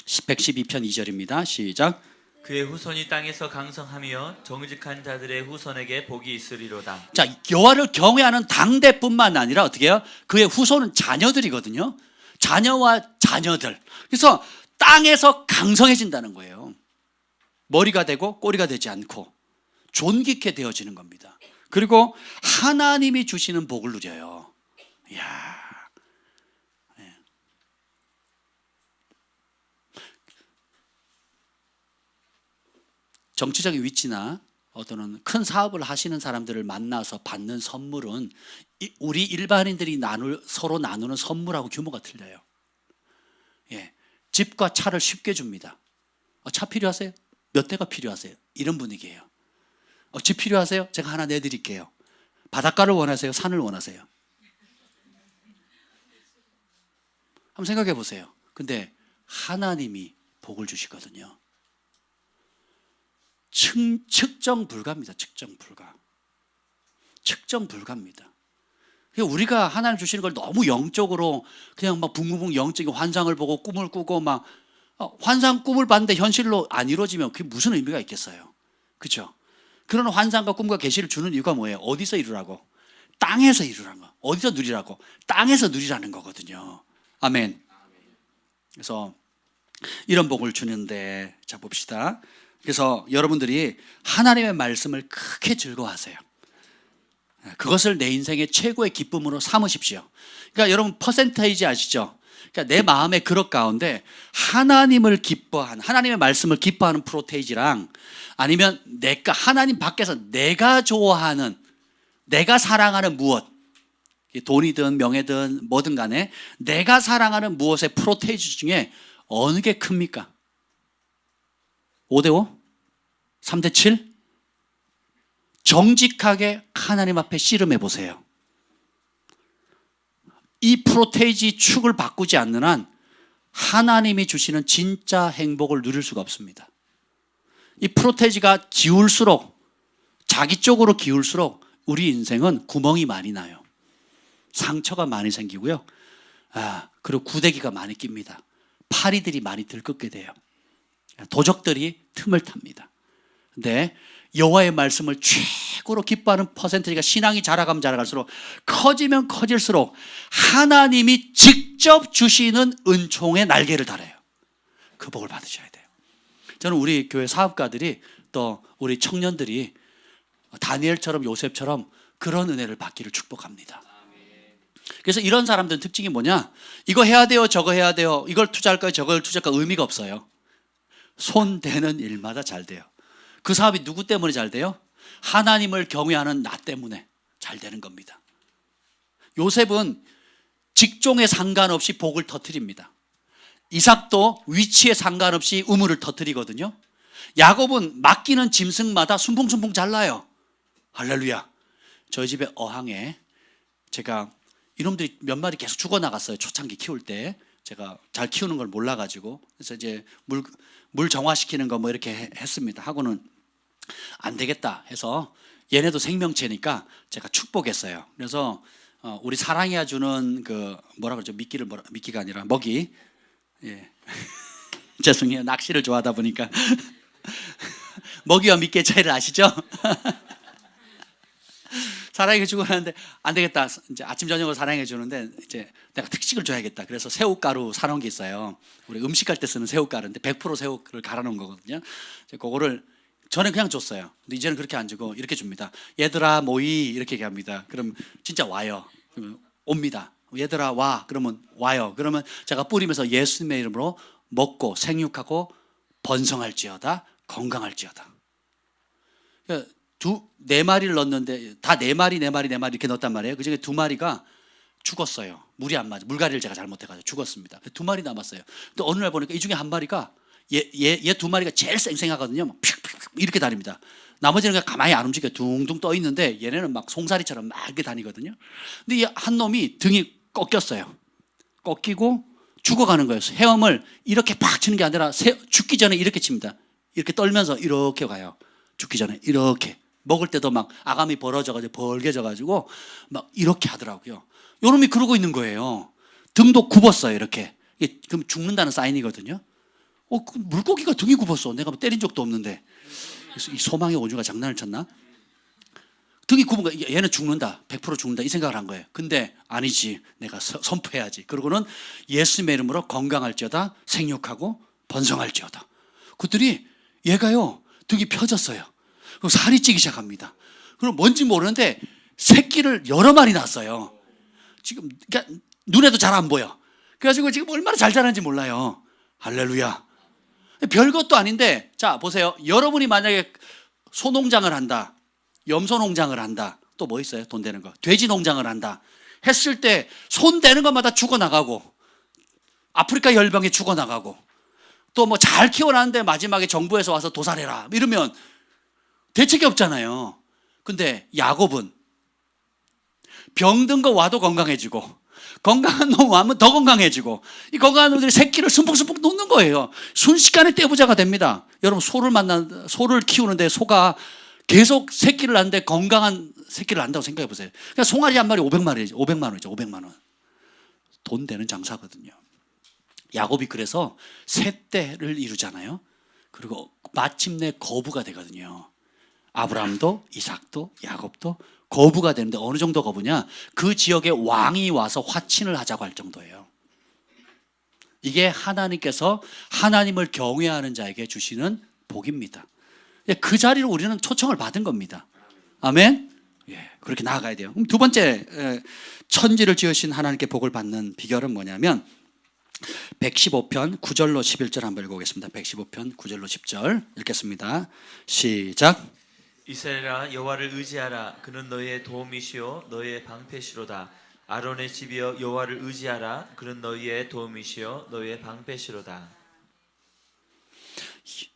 112편 2절입니다. 시작. 그의 후손이 땅에서 강성하며 정직한 자들의 후손에게 복이 있으리로다. 자, 여호와를 경외하는 당대뿐만 아니라 어떻게 해요? 그의 후손은 자녀들이거든요. 자녀와 자녀들. 그래서 땅에서 강성해진다는 거예요. 머리가 되고 꼬리가 되지 않고 존귀케 되어지는 겁니다. 그리고 하나님이 주시는 복을 누려요. 이야. 정치적인 위치나 어떤 큰 사업을 하시는 사람들을 만나서 받는 선물은 우리 일반인들이 서로 나누는 선물하고 규모가 틀려요. 집과 차를 쉽게 줍니다. 차 필요하세요? 몇 대가 필요하세요? 이런 분위기예요. 집 필요하세요? 제가 하나 내드릴게요. 바닷가를 원하세요? 산을 원하세요? 한번 생각해 보세요. 근데 하나님이 복을 주시거든요. 측정 불가입니다. 측정 불가입니다. 우리가 하나님 주시는 걸 너무 영적으로 그냥 붕붕붕 영적인 환상을 보고 꿈을 꾸고 환상 꿈을 봤는데 현실로 안 이루어지면 그게 무슨 의미가 있겠어요? 그렇죠? 그런 환상과 꿈과 계시를 주는 이유가 뭐예요? 어디서 이루라고? 땅에서 이루라는 거. 어디서 누리라고? 땅에서 누리라는 거거든요. 아멘. 그래서 이런 복을 주는데, 자 봅시다. 그래서 여러분들이 하나님의 말씀을 크게 즐거워하세요. 그것을 내 인생의 최고의 기쁨으로 삼으십시오. 그러니까 여러분 퍼센테이지 아시죠? 그러니까 내 마음의 그릇 가운데 하나님을 기뻐하는, 하나님의 말씀을 기뻐하는 프로테이지랑, 아니면 하나님 밖에서 내가 좋아하는, 내가 사랑하는 무엇, 돈이든 명예든 뭐든 간에 내가 사랑하는 무엇의 프로테이지 중에 어느 게 큽니까? 5대5? 3대7? 정직하게 하나님 앞에 씨름해 보세요. 이 프로테이지 축을 바꾸지 않는 한 하나님이 주시는 진짜 행복을 누릴 수가 없습니다. 이 프로테이지가 기울수록, 자기 쪽으로 기울수록 우리 인생은 구멍이 많이 나요. 상처가 많이 생기고요. 그리고 구데기가 많이 낍니다. 파리들이 많이 들끓게 돼요. 도적들이 틈을 탑니다. 근데 여호와의 말씀을 최고로 기뻐하는 퍼센티지가 신앙이 자라가면 자라갈수록, 커지면 커질수록 하나님이 직접 주시는 은총의 날개를 달아요. 그 복을 받으셔야 돼요. 저는 우리 교회 사업가들이, 또 우리 청년들이 다니엘처럼 요셉처럼 그런 은혜를 받기를 축복합니다. 그래서 이런 사람들은 특징이 뭐냐? 이거 해야 돼요, 저거 해야 돼요, 이걸 투자할까요, 저걸 투자할까요, 의미가 없어요. 손 대는 일마다 잘 돼요. 그 사업이 누구 때문에 잘 돼요? 하나님을 경외하는 나 때문에 잘 되는 겁니다. 요셉은 직종에 상관없이 복을 터뜨립니다. 이삭도 위치에 상관없이 우물을 터뜨리거든요. 야곱은 맡기는 짐승마다 순풍순풍 잘 나요. 할렐루야. 저희 집에 어항에 제가 이놈들이 몇 마리 계속 죽어나갔어요. 초창기 키울 때. 제가 잘 키우는 걸 몰라가지고. 그래서 이제 물 정화시키는 거 뭐 이렇게 했습니다. 하고는 안 되겠다 해서, 얘네도 생명체니까 제가 축복했어요. 그래서 우리 사랑해야 주는 그 뭐라 그러죠? 미끼가 아니라 먹이. 예. 죄송해요. 낚시를 좋아하다 보니까. 먹이와 미끼의 차이를 아시죠? 사랑해 주고 하는데 안 되겠다. 이제 아침 저녁으로 사랑해 주는데 이제 내가 특식을 줘야겠다. 그래서 새우가루 사놓은 게 있어요. 우리 음식할 때 쓰는 새우가루인데 100% 새우를 갈아 놓은 거거든요. 그거를 전에 그냥 줬어요. 근데 이제는 그렇게 안 주고 이렇게 줍니다. 얘들아 모이, 이렇게 얘기합니다. 그럼 진짜 와요. 그러면 옵니다. 얘들아 와, 그러면 와요. 그러면 제가 뿌리면서 예수님의 이름으로 먹고 생육하고 번성할지어다, 건강할지어다. 그러니까 네 마리를 넣었는데 다 네 마리 이렇게 넣었단 말이에요. 그중에 2마리가 죽었어요. 물이 안 맞아. 물갈이를 제가 잘못해가지고 죽었습니다. 2마리 남았어요. 근데 어느 날 보니까 이 중에 1마리가 얘 2마리가 제일 쌩쌩하거든요. 막 픽픽픽 이렇게 다닙니다. 나머지는 그냥 가만히 안 움직여 둥둥 떠 있는데 얘네는 막 송사리처럼 막 이렇게 다니거든요. 근데 이 한 놈이 등이 꺾였어요. 꺾이고 죽어가는 거예요. 헤엄을 이렇게 팍 치는 게 아니라 죽기 전에 이렇게 칩니다. 이렇게 떨면서 이렇게 가요. 죽기 전에 이렇게. 먹을 때도 막 아감이 벌어져가지고 벌게져가지고 막 이렇게 하더라고요. 요놈이 그러고 있는 거예요. 등도 굽었어요. 이렇게. 이게 그럼 죽는다는 사인이거든요. 그 물고기가 등이 굽었어. 내가 뭐 때린 적도 없는데. 이 소망의 오주가 장난을 쳤나? 등이 굽은 거야. 얘는 죽는다. 100% 죽는다. 이 생각을 한 거예요. 근데 아니지. 내가 선포해야지. 그러고는 예수님의 이름으로 건강할지어다, 생육하고 번성할지어다. 그들이 얘가요 등이 펴졌어요. 그럼 살이 찌기 시작합니다. 그럼 뭔지 모르는데 새끼를 여러 마리 낳았어요. 지금 그러니까 눈에도 잘 안 보여. 그래가지고 지금 얼마나 잘 자라는지 몰라요. 할렐루야. 별것도 아닌데, 자 보세요. 여러분이 만약에 소농장을 한다, 염소 농장을 한다, 또 뭐 있어요? 돈 되는 거. 돼지 농장을 한다 했을 때 손 대는 것마다 죽어나가고, 아프리카 열병에 죽어나가고, 또 뭐 잘 키워놨는데 마지막에 정부에서 와서 도살해라 이러면 대책이 없잖아요. 근데 야곱은 병든 거 와도 건강해지고, 건강한 놈 와면 더 건강해지고, 이 건강한 놈들이 새끼를 숨푹숨푹 놓는 거예요. 순식간에 떼부자가 됩니다. 여러분 소를 키우는데 소가 계속 새끼를 낳는데 건강한 새끼를 낳는다고 생각해 보세요. 그냥 송아지 한 마리 500만 원이죠. 500만 원. 돈 되는 장사거든요. 야곱이 그래서 셋대를 이루잖아요. 그리고 마침내 거부가 되거든요. 아브라함도 이삭도 야곱도 거부가 되는데, 어느 정도 거부냐? 그 지역에 왕이 와서 화친을 하자고 할 정도예요. 이게 하나님께서 하나님을 경외하는 자에게 주시는 복입니다. 그 자리로 우리는 초청을 받은 겁니다. 아멘. 예. 그렇게 나아가야 돼요. 그럼 두 번째, 천지를 지으신 하나님께 복을 받는 비결은 뭐냐면 115편 9절로 11절 한번 읽어보겠습니다. 115편 9절로 10절 읽겠습니다. 시작. 이스라엘아 여호와를 의지하라. 그는 너희의 도움이시요 너희의 방패시로다. 아론의 집이여 여호와를 의지하라. 그는 너희의 도움이시요 너희의 방패시로다.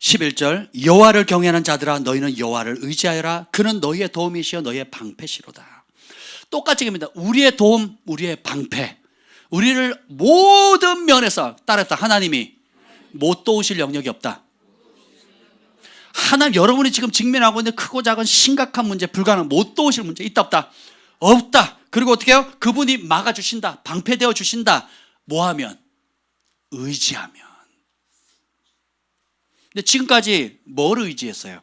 11절 여호와를 경외하는 자들아 너희는 여호와를 의지하여라. 그는 너희의 도움이시여 너희의 방패시로다. 똑같이 얘기합니다. 우리의 도움, 우리의 방패, 우리를 모든 면에서 따랐다. 하나님이 못 도우실 영역이 없다. 하나님, 여러분이 지금 직면하고 있는 크고 작은 심각한 문제, 불가능, 못 도우실 문제 있다 없다? 없다. 그리고 어떻게 해요? 그분이 막아주신다. 방패되어 주신다. 뭐하면? 의지하면. 근데 지금까지 뭘 의지했어요?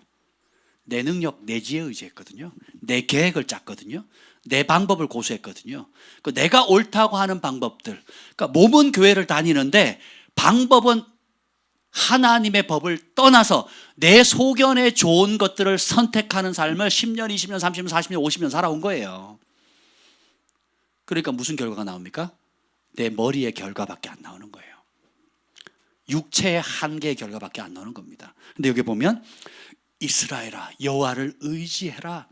내 능력, 내 지혜에 의지했거든요. 내 계획을 짰거든요. 내 방법을 고수했거든요. 내가 옳다고 하는 방법들. 그러니까 몸은 교회를 다니는데 방법은 하나님의 법을 떠나서 내 소견에 좋은 것들을 선택하는 삶을 10년, 20년, 30년, 40년, 50년 살아온 거예요. 그러니까 무슨 결과가 나옵니까? 내 머리의 결과밖에 안 나오는 거예요. 육체의 한계의 결과밖에 안 나오는 겁니다. 근데 여기 보면 이스라엘아 여호와를 의지해라.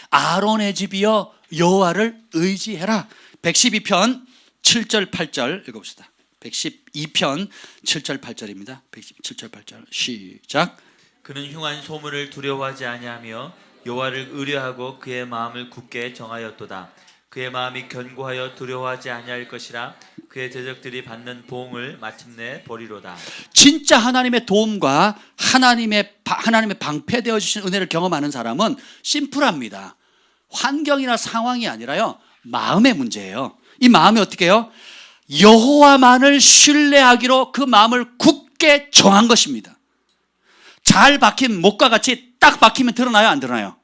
아론의 집이여 여호와를 의지해라. 112편 7절 8절 읽어봅시다. 112편 7절 8절입니다. 117절 8절 시작. 그는 흉한 소문을 두려워하지 아니하며 여호와를 의뢰하고 그의 마음을 굳게 정하였도다. 그의 마음이 견고하여 두려워하지 아니할 것이라. 그의 대적들이 받는 보응을 마침내 보리로다. 진짜 하나님의 도움과 하나님의 방패되어 주신 은혜를 경험하는 사람은 심플합니다. 환경이나 상황이 아니라요, 마음의 문제예요. 이 마음이 어떻게 해요? 여호와만을 신뢰하기로 그 마음을 굳게 정한 것입니다. 잘 박힌 목과 같이 딱 박히면 드러나요, 안 드러나요?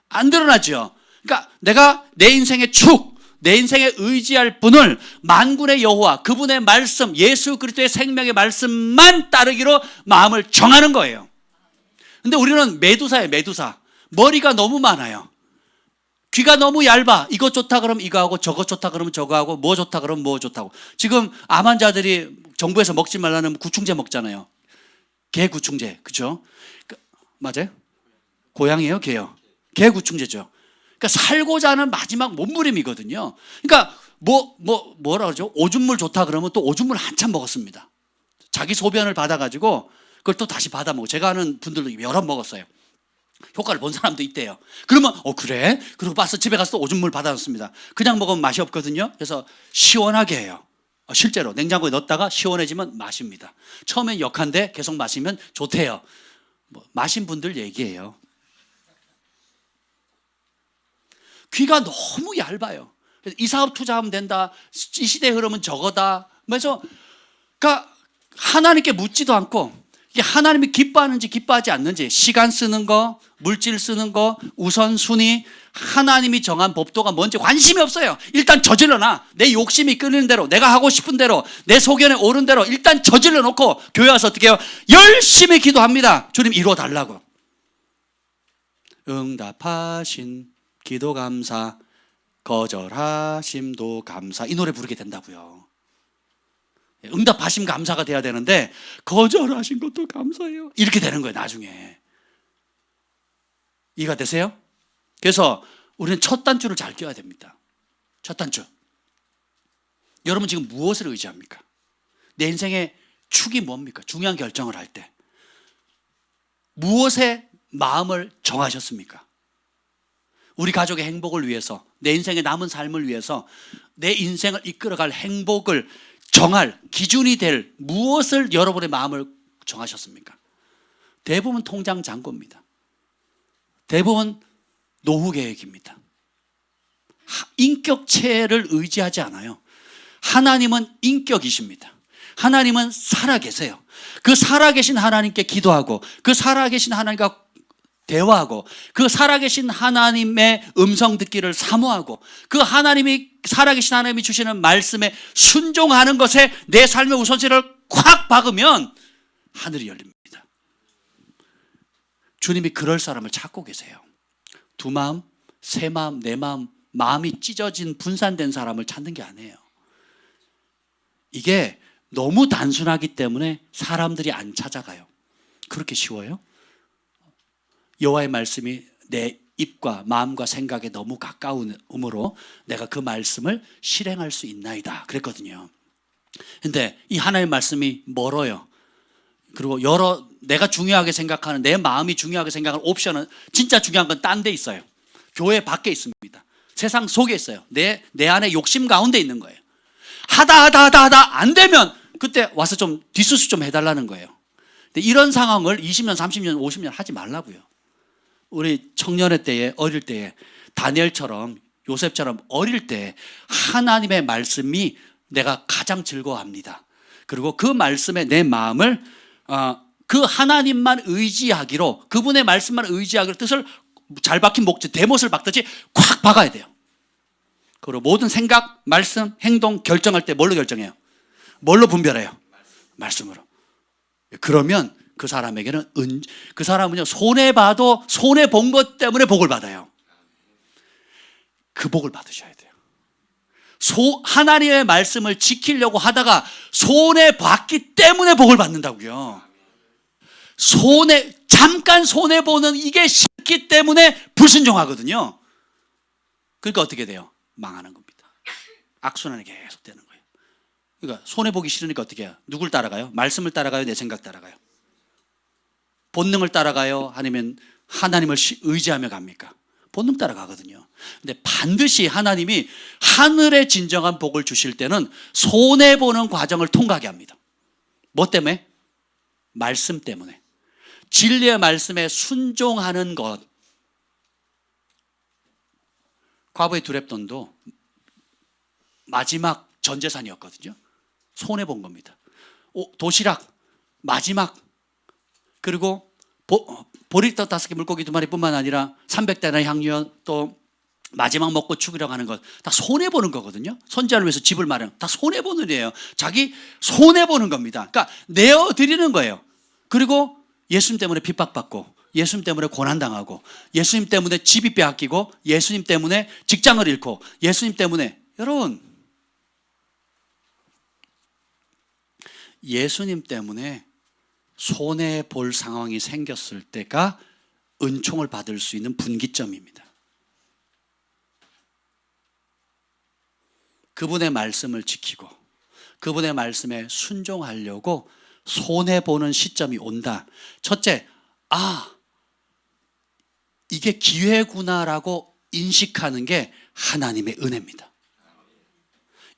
안 드러나죠. 그러니까 내가 내 인생의 축, 내 인생에 의지할 분을 만군의 여호와, 그분의 말씀, 예수 그리스도의 생명의 말씀만 따르기로 마음을 정하는 거예요. 근데 우리는 메두사예요, 메두사. 머리가 너무 많아요. 귀가 너무 얇아. 이것 좋다 그러면 이거 하고, 저것 좋다 그러면 저거 하고, 뭐 좋다 그러면 뭐 좋다고. 지금 암 환자들이 정부에서 먹지 말라는 구충제 먹잖아요. 개 구충제, 그죠? 맞아요? 고양이에요, 개요? 개 구충제죠. 그러니까 살고자 하는 마지막 몸부림이거든요. 그러니까 뭐라 그러죠? 오줌물 좋다 그러면 또 오줌물 한참 먹었습니다. 자기 소변을 받아가지고 그걸 또 다시 받아 먹고, 제가 아는 분들도 여러 먹었어요. 효과를 본 사람도 있대요. 그러면 그래? 그리고 봐서 집에 가서 또 오줌물 받아놨습니다. 그냥 먹으면 맛이 없거든요. 그래서 시원하게 해요. 실제로 냉장고에 넣었다가 시원해지면 마십니다. 처음엔 역한데 계속 마시면 좋대요. 마신 분들 얘기예요. 귀가 너무 얇아요. 이 사업 투자하면 된다. 이 시대의 흐름은 저거다. 그래서 그러니까 하나님께 묻지도 않고, 이게 하나님이 기뻐하는지 기뻐하지 않는지, 시간 쓰는 거, 물질 쓰는 거, 우선순위, 하나님이 정한 법도가 뭔지 관심이 없어요. 일단 저질러놔. 내 욕심이 끌리는 대로, 내가 하고 싶은 대로, 내 소견에 오른 대로 일단 저질러 놓고 교회 와서 어떻게 해요? 열심히 기도합니다. 주님 이루어달라고. 응답하신 기도 감사, 거절하심도 감사. 이 노래 부르게 된다고요. 응답하심 감사가 돼야 되는데 거절하신 것도 감사해요. 이렇게 되는 거예요, 나중에. 이해가 되세요? 그래서 우리는 첫 단추를 잘 껴야 됩니다. 첫 단추. 여러분 지금 무엇을 의지합니까? 내 인생의 축이 뭡니까? 중요한 결정을 할 때 무엇에 마음을 정하셨습니까? 우리 가족의 행복을 위해서, 내 인생의 남은 삶을 위해서, 내 인생을 이끌어갈 행복을 정할 기준이 될 무엇을 여러분의 마음을 정하셨습니까? 대부분 통장 잔고입니다. 대부분 노후 계획입니다. 인격체를 의지하지 않아요. 하나님은 인격이십니다. 하나님은 살아계세요. 그 살아계신 하나님께 기도하고, 그 살아계신 하나님과 대화하고, 그 살아계신 하나님의 음성 듣기를 사모하고, 그 하나님이 살아계신 하나님이 주시는 말씀에 순종하는 것에 내 삶의 우선순위를 콱 박으면 하늘이 열립니다. 주님이 그럴 사람을 찾고 계세요. 두 마음 새 마음, 내 마음, 마음이 찢어진 분산된 사람을 찾는 게 아니에요. 이게 너무 단순하기 때문에 사람들이 안 찾아가요. 그렇게 쉬워요? 여호와의 말씀이 내 입과 마음과 생각에 너무 가까움으로 내가 그 말씀을 실행할 수 있나이다 그랬거든요. 근데 이 하나님의 말씀이 멀어요. 그리고 내가 중요하게 생각하는, 내 마음이 중요하게 생각하는 옵션은, 진짜 중요한 건 딴 데 있어요. 교회 밖에 있습니다. 세상 속에 있어요. 내 안에 욕심 가운데 있는 거예요. 하다 안 되면 그때 와서 좀 뒷수습 좀 해달라는 거예요. 근데 이런 상황을 20년, 30년, 50년 하지 말라고요. 우리 청년의 때에, 어릴 때에 다니엘처럼, 요셉처럼 어릴 때 하나님의 말씀이 내가 가장 즐거워합니다. 그리고 그 말씀에 내 마음을 그 하나님만 의지하기로, 그분의 말씀만 의지하기로 뜻을 잘 박힌 목재, 대못을 박듯이 콱 박아야 돼요. 그리고 모든 생각, 말씀, 행동 결정할 때 뭘로 결정해요? 뭘로 분별해요? 말씀으로. 그러면 그 사람에게는 그 사람은요, 손해봐도 손해본 것 때문에 복을 받아요. 그 복을 받으셔야 돼요. 하나님의 말씀을 지키려고 하다가 손해봤기 때문에 복을 받는다고요. 잠깐 손해보는 이게 싫기 때문에 불순종하거든요. 그러니까 어떻게 돼요? 망하는 겁니다. 악순환이 계속 되는 거예요. 그러니까 손해보기 싫으니까 어떻게 해요? 누굴 따라가요? 말씀을 따라가요? 내 생각 따라가요? 본능을 따라가요? 아니면 하나님을 의지하며 갑니까? 본능 따라가거든요. 근데 반드시 하나님이 하늘의 진정한 복을 주실 때는 손해보는 과정을 통과하게 합니다. 뭐 때문에? 말씀 때문에. 진리의 말씀에 순종하는 것. 과부의 두렙돈도 마지막 전재산이었거든요. 손해본 겁니다. 도시락 마지막, 그리고 보리떡 5개, 물고기 2마리뿐만 아니라 300대나 향유, 또 마지막 먹고 죽이려고 하는 것, 다 손해보는 거거든요. 손자를 위해서 집을 마련, 다 손해보는 일이에요. 자기 손해보는 겁니다. 그러니까 내어드리는 거예요. 그리고 예수님 때문에 핍박받고, 예수님 때문에 고난당하고, 예수님 때문에 집이 빼앗기고, 예수님 때문에 직장을 잃고, 예수님 때문에, 여러분, 예수님 때문에 손해볼 상황이 생겼을 때가 은총을 받을 수 있는 분기점입니다. 그분의 말씀을 지키고 그분의 말씀에 순종하려고 손해보는 시점이 온다. 첫째, 이게 기회구나라고 인식하는 게 하나님의 은혜입니다.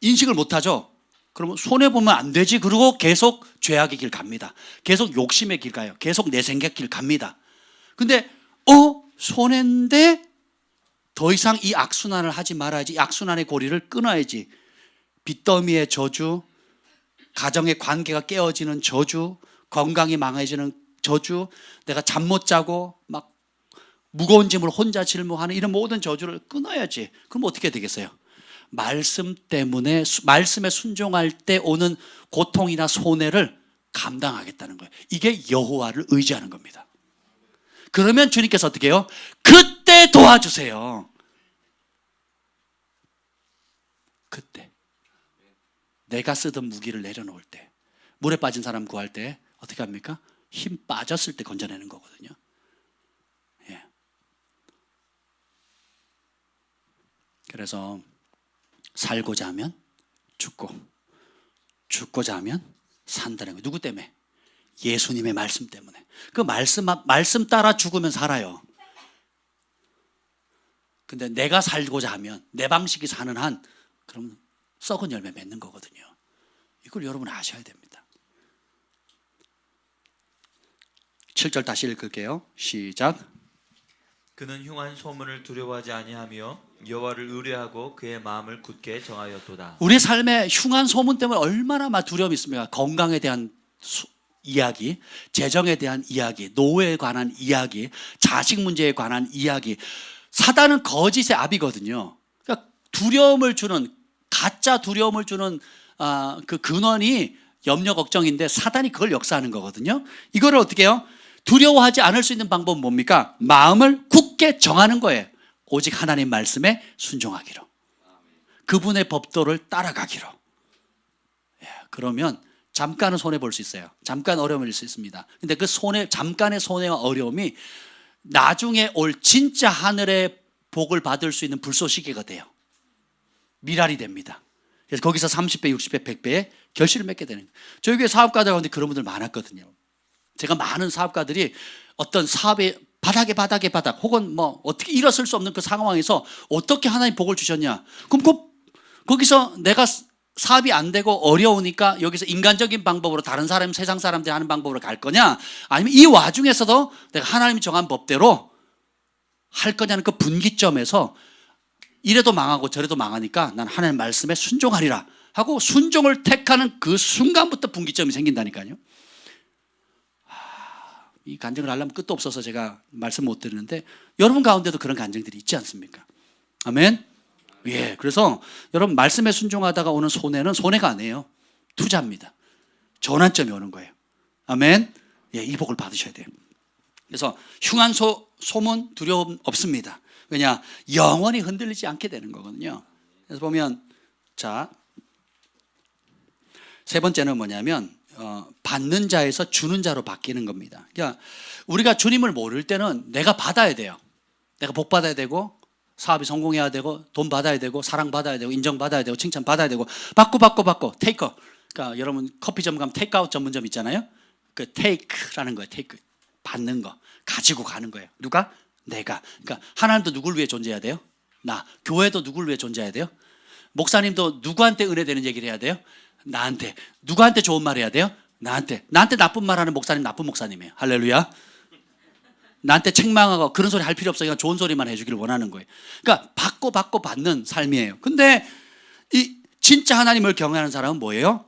인식을 못하죠? 그러면 손해보면 안 되지. 그리고 계속 죄악의 길 갑니다. 계속 욕심의 길 가요. 계속 내 생각 길 갑니다. 근데 손해인데 더 이상 이 악순환을 하지 말아야지. 이 악순환의 고리를 끊어야지. 빚더미의 저주, 가정의 관계가 깨어지는 저주, 건강이 망해지는 저주, 내가 잠 못 자고 막 무거운 짐을 혼자 짊어하는 이런 모든 저주를 끊어야지. 그럼 어떻게 되겠어요? 말씀 때문에, 말씀에 순종할 때 오는 고통이나 손해를 감당하겠다는 거예요. 이게 여호와를 의지하는 겁니다. 그러면 주님께서 어떻게 해요? 그때 도와주세요. 그때 내가 쓰던 무기를 내려놓을 때, 물에 빠진 사람 구할 때 어떻게 합니까? 힘 빠졌을 때 건져내는 거거든요. 예. 그래서 살고자 하면 죽고, 죽고자 하면 산다는 거예요. 누구 때문에? 예수님의 말씀 때문에. 그 말씀 따라 죽으면 살아요. 근데 내가 살고자 하면, 내 방식이 사는 한, 그럼 썩은 열매 맺는 거거든요. 이걸 여러분 아셔야 됩니다. 7절 다시 읽을게요. 시작. 그는 흉한 소문을 두려워하지 아니하며 여호와를 의뢰하고 그의 마음을 굳게 정하였도다. 우리 삶에 흉한 소문 때문에 얼마나 두려움이 있습니까? 건강에 대한 이야기, 재정에 대한 이야기, 노예에 관한 이야기, 자식 문제에 관한 이야기. 사단은 거짓의 압이거든요. 그러니까 두려움을 주는, 가짜 두려움을 주는 그 근원이 염려 걱정인데 사단이 그걸 역사하는 거거든요. 이거를 어떻게 해요? 두려워하지 않을 수 있는 방법은 뭡니까? 마음을 굳게 정하는 거예요. 오직 하나님 말씀에 순종하기로, 그분의 법도를 따라가기로. 그러면 잠깐은 손해볼 수 있어요. 잠깐 어려움일 수 있습니다. 근데 그 잠깐의 손해와 어려움이 나중에 올 진짜 하늘의 복을 받을 수 있는 불쏘시개가 돼요. 미랄이 됩니다. 그래서 거기서 30배, 60배, 100배의 결실을 맺게 되는 거예요. 저희 교회 사업가들 가운데 그런 분들 많았거든요. 제가 많은 사업가들이 어떤 사업의 바닥 혹은 뭐 어떻게 일어설 수 없는 그 상황에서 어떻게 하나님 복을 주셨냐. 그럼 거기서 내가 사업이 안 되고 어려우니까 여기서 인간적인 방법으로 다른 사람, 세상 사람들이 하는 방법으로 갈 거냐, 아니면 이 와중에서도 내가 하나님이 정한 법대로 할 거냐는 그 분기점에서 이래도 망하고 저래도 망하니까 난 하나님 말씀에 순종하리라 하고 순종을 택하는 그 순간부터 분기점이 생긴다니까요. 이 간증을 하려면 끝도 없어서 제가 말씀 못 드리는데 여러분 가운데도 그런 간증들이 있지 않습니까? 아멘. 예, 그래서 여러분 말씀에 순종하다가 오는 손해는 손해가 아니에요. 투자입니다. 전환점이 오는 거예요. 아멘. 예, 이 복을 받으셔야 돼요. 그래서 흉한 소문 두려움 없습니다. 왜냐? 영원히 흔들리지 않게 되는 거거든요. 그래서 보면 자, 세 번째는 뭐냐면 받는 자에서 주는 자로 바뀌는 겁니다. 그러니까 우리가 주님을 모를 때는 내가 받아야 돼요. 내가 복 받아야 되고 사업이 성공해야 되고 돈 받아야 되고 사랑 받아야 되고 인정 받아야 되고 칭찬 받아야 되고 받고 테이커. 그러니까 여러분 커피점 가면 테이크아웃 전문점 있잖아요. 그 테이크라는 거예요. 테이크, 받는 거, 가지고 가는 거예요. 누가? 내가. 그러니까 하나님도 누굴 위해 존재해야 돼요? 나. 교회도 누굴 위해 존재해야 돼요? 목사님도 누구한테 은혜 되는 얘기를 해야 돼요? 나한테. 누구한테 좋은 말 해야 돼요? 나한테. 나한테 나쁜 말하는 목사님 나쁜 목사님이에요. 할렐루야. 나한테 책망하고 그런 소리 할 필요 없어. 그냥 좋은 소리만 해주기를 원하는 거예요. 그러니까 받고 받는 삶이에요. 근데 이 진짜 하나님을 경외하는 사람은 뭐예요?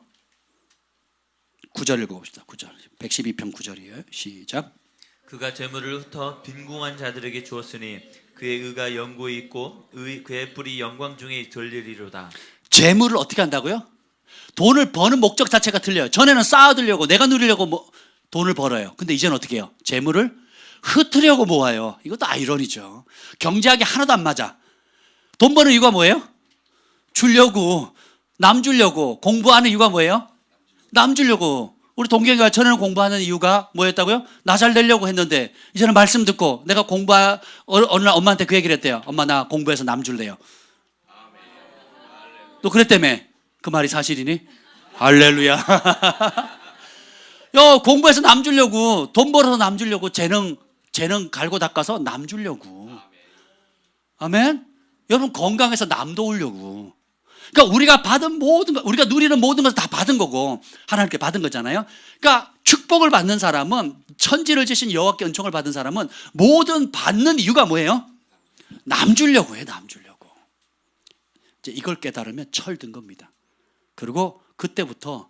9절 읽어봅시다. 9절. 112편 9절이에요. 시작. 그가 재물을 흩어 빈궁한 자들에게 주었으니 그의 의가 영구히 있고 그의 뿔이 영광 중에 들리리로다. 재물을 어떻게 한다고요? 돈을 버는 목적 자체가 틀려요. 전에는 쌓아두려고 내가 누리려고 돈을 벌어요. 근데 이제는 어떻게 해요? 재물을 흩으려고 모아요. 이것도 아이러니죠. 경제학이 하나도 안 맞아. 돈 버는 이유가 뭐예요? 주려고, 남 주려고. 공부하는 이유가 뭐예요? 남 주려고. 우리 동경이가 전에는 공부하는 이유가 뭐였다고요? 나 잘 되려고 했는데 이제는 말씀 듣고 내가 어느 날 엄마한테 그 얘기를 했대요. 엄마 나 공부해서 남 줄래요. 또 그랬다며. 그 말이 사실이니? 할렐루야. 공부해서 남 주려고, 돈 벌어서 남 주려고, 재능 갈고 닦아서 남 주려고. 아멘? 여러분 건강해서 남 도우려고. 그러니까 우리가 받은 모든 것, 우리가 누리는 모든 것을 다 받은 거고 하나님께 받은 거잖아요. 그러니까 축복을 받는 사람은, 천지를 지신 여호와께 은총을 받은 사람은 모든 받는 이유가 뭐예요? 남 주려고 해요. 남 주려고. 이제 이걸 깨달으면 철든 겁니다. 그리고 그때부터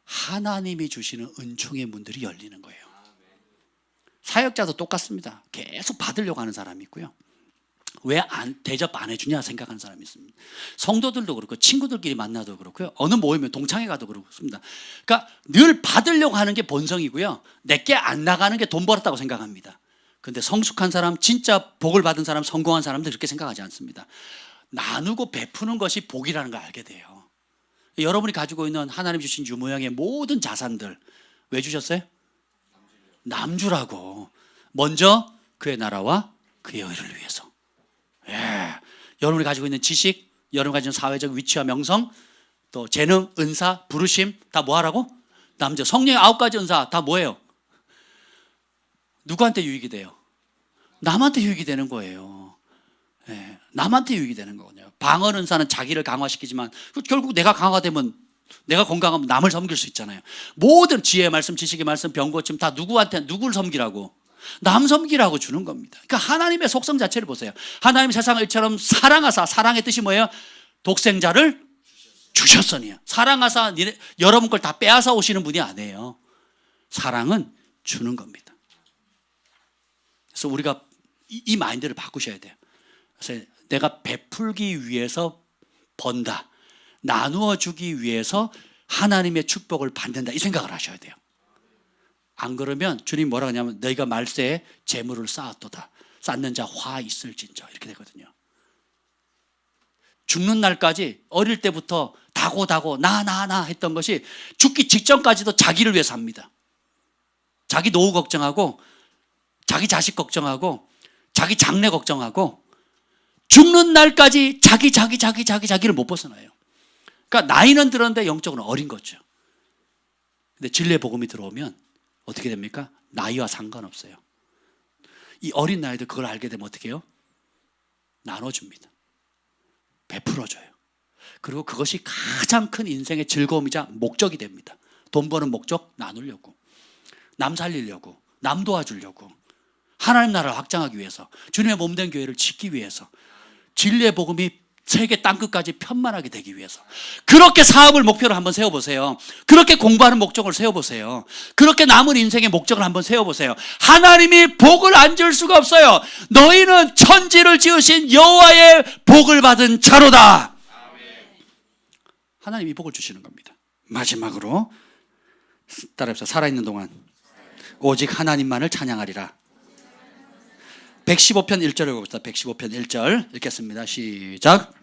하나님이 주시는 은총의 문들이 열리는 거예요. 사역자도 똑같습니다. 계속 받으려고 하는 사람이 있고요. 왜 대접 안 해주냐 생각하는 사람이 있습니다. 성도들도 그렇고 친구들끼리 만나도 그렇고요. 어느 모임에 동창회 가도 그렇습니다. 그러니까 늘 받으려고 하는 게 본성이고요. 내게 안 나가는 게 돈 벌었다고 생각합니다. 그런데 성숙한 사람, 진짜 복을 받은 사람, 성공한 사람들 그렇게 생각하지 않습니다. 나누고 베푸는 것이 복이라는 걸 알게 돼요. 여러분이 가지고 있는 하나님 주신 유모양의 모든 자산들 왜 주셨어요? 남주라고. 먼저 그의 나라와 그의 의를 위해서. 예. 여러분이 가지고 있는 지식, 여러분이 가지고 있는 사회적 위치와 명성, 또 재능, 은사, 부르심 다 뭐 하라고? 남자. 성령의 9가지 은사 다 뭐예요? 누구한테 유익이 돼요? 남한테 유익이 되는 거예요. 예. 남한테 유익이 되는 거거든요. 방언 은사는 자기를 강화시키지만 결국 내가 강화되면, 내가 건강하면 남을 섬길 수 있잖아요. 모든 지혜의 말씀, 지식의 말씀, 병고침 다 누구를 섬기라고? 남 섬기라고 주는 겁니다. 그러니까 하나님의 속성 자체를 보세요. 하나님 세상을 이처럼 사랑하사, 사랑의 뜻이 뭐예요? 독생자를 주셨으니요. 사랑하사 여러분 걸 다 빼앗아 오시는 분이 아니에요. 사랑은 주는 겁니다. 그래서 우리가 이 마인드를 바꾸셔야 돼요. 그래서 내가 베풀기 위해서 번다, 나누어 주기 위해서 하나님의 축복을 받는다, 이 생각을 하셔야 돼요. 안 그러면 주님 뭐라 하냐면 너희가 말세에 재물을 쌓았도다. 쌓는 자 화 있을진저 이렇게 되거든요. 죽는 날까지 어릴 때부터 다고 나 했던 것이 죽기 직전까지도 자기를 위해 삽니다. 자기 노후 걱정하고 자기 자식 걱정하고 자기 장래 걱정하고 죽는 날까지 자기를 못 벗어나요. 그러니까 나이는 들었는데 영적으로 어린 거죠. 근데 진리의 복음이 들어오면 어떻게 됩니까? 나이와 상관없어요. 이 어린 나이도 그걸 알게 되면 어떻게 해요? 나눠줍니다. 베풀어줘요. 그리고 그것이 가장 큰 인생의 즐거움이자 목적이 됩니다. 돈 버는 목적 나누려고, 남 살리려고, 남 도와주려고, 하나님 나라를 확장하기 위해서, 주님의 몸된 교회를 짓기 위해서, 진리의 복음이 세계 땅끝까지 편만하게 되기 위해서. 그렇게 사업을 목표로 한번 세워보세요. 그렇게 공부하는 목적을 세워보세요. 그렇게 남은 인생의 목적을 한번 세워보세요. 하나님이 복을 안 줄 수가 없어요. 너희는 천지를 지으신 여호와의 복을 받은 자로다. 하나님이 복을 주시는 겁니다. 마지막으로 따라합시다. 살아있는 동안 오직 하나님만을 찬양하리라. 115편 1절 읽어봅시다. 115편 1절 읽겠습니다. 시작.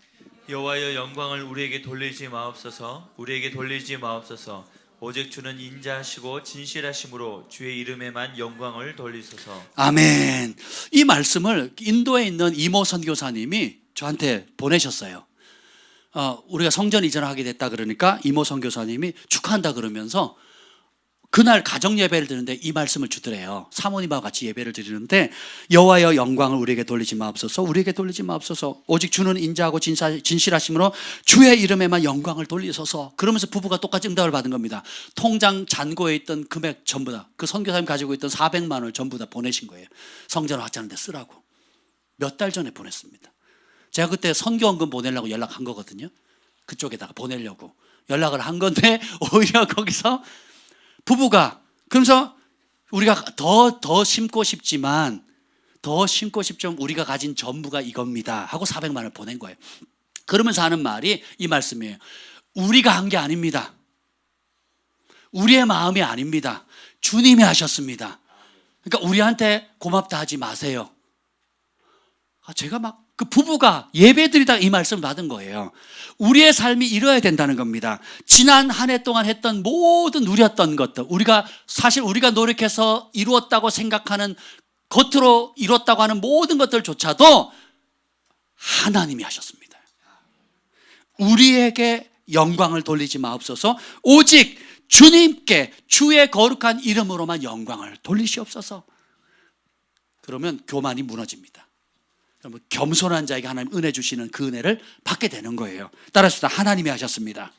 여호와여 영광을 우리에게 돌리지 마옵소서. 우리에게 돌리지 마옵소서. 오직 주는 인자하시고 진실하심으로 주의 이름에만 영광을 돌리소서. 아멘. 이 말씀을 인도에 있는 이모 선교사님이 저한테 보내셨어요. 우리가 성전 이전하게 됐다 그러니까 이모 선교사님이 축하한다 그러면서 그날 가정 예배를 드리는데 이 말씀을 주더래요. 사모님과 같이 예배를 드리는데 여호와여 영광을 우리에게 돌리지 마옵소서. 우리에게 돌리지 마옵소서. 오직 주는 인자하고 진실하심으로 주의 이름에만 영광을 돌리소서. 그러면서 부부가 똑같이 응답을 받은 겁니다. 통장 잔고에 있던 금액 전부 다, 그 선교사님 가지고 있던 400만 원을 전부 다 보내신 거예요. 성전 확장하는 데 쓰라고. 몇 달 전에 보냈습니다. 제가 그때 선교원금 보내려고 연락한 거거든요. 그쪽에다가 보내려고 연락을 한 건데 오히려 거기서 부부가, 그러면서 우리가 더 심고 싶지만 우리가 가진 전부가 이겁니다 하고 400만 원을 보낸 거예요. 그러면서 하는 말이 이 말씀이에요. 우리가 한 게 아닙니다. 우리의 마음이 아닙니다. 주님이 하셨습니다. 그러니까 우리한테 고맙다 하지 마세요. 제가 막 그 부부가 예배드리다가 이 말씀을 받은 거예요. 우리의 삶이 이뤄야 된다는 겁니다. 지난 한 해 동안 했던 모든 누렸던 것들, 사실 우리가 노력해서 이루었다고 생각하는, 겉으로 이뤘다고 하는 모든 것들조차도 하나님이 하셨습니다. 우리에게 영광을 돌리지 마옵소서. 오직 주님께 주의 거룩한 이름으로만 영광을 돌리시옵소서. 그러면 교만이 무너집니다. 여러분, 겸손한 자에게 하나님 은혜 주시는 그 은혜를 받게 되는 거예요. 따라합시다. 하나님이 하셨습니다.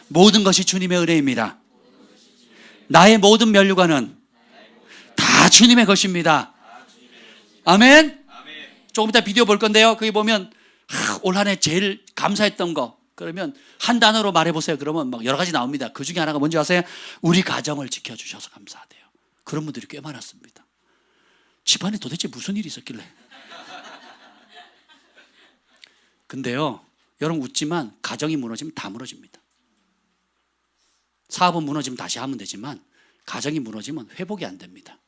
모든 것이 주님의 은혜입니다. 나의 모든 면류관은 다 주님의 것입니다. 아멘. 조금 이따 비디오 볼 건데요. 거기 보면 올 한 해 제일 감사했던 거, 그러면 한 단어로 말해보세요. 그러면 막 여러 가지 나옵니다. 그 중에 하나가 뭔지 아세요? 우리 가정을 지켜주셔서 감사하대요. 그런 분들이 꽤 많았습니다. 집안에 도대체 무슨 일이 있었길래. 근데요, 여러분 웃지만 가정이 무너지면 다 무너집니다. 사업은 무너지면 다시 하면 되지만 가정이 무너지면 회복이 안 됩니다.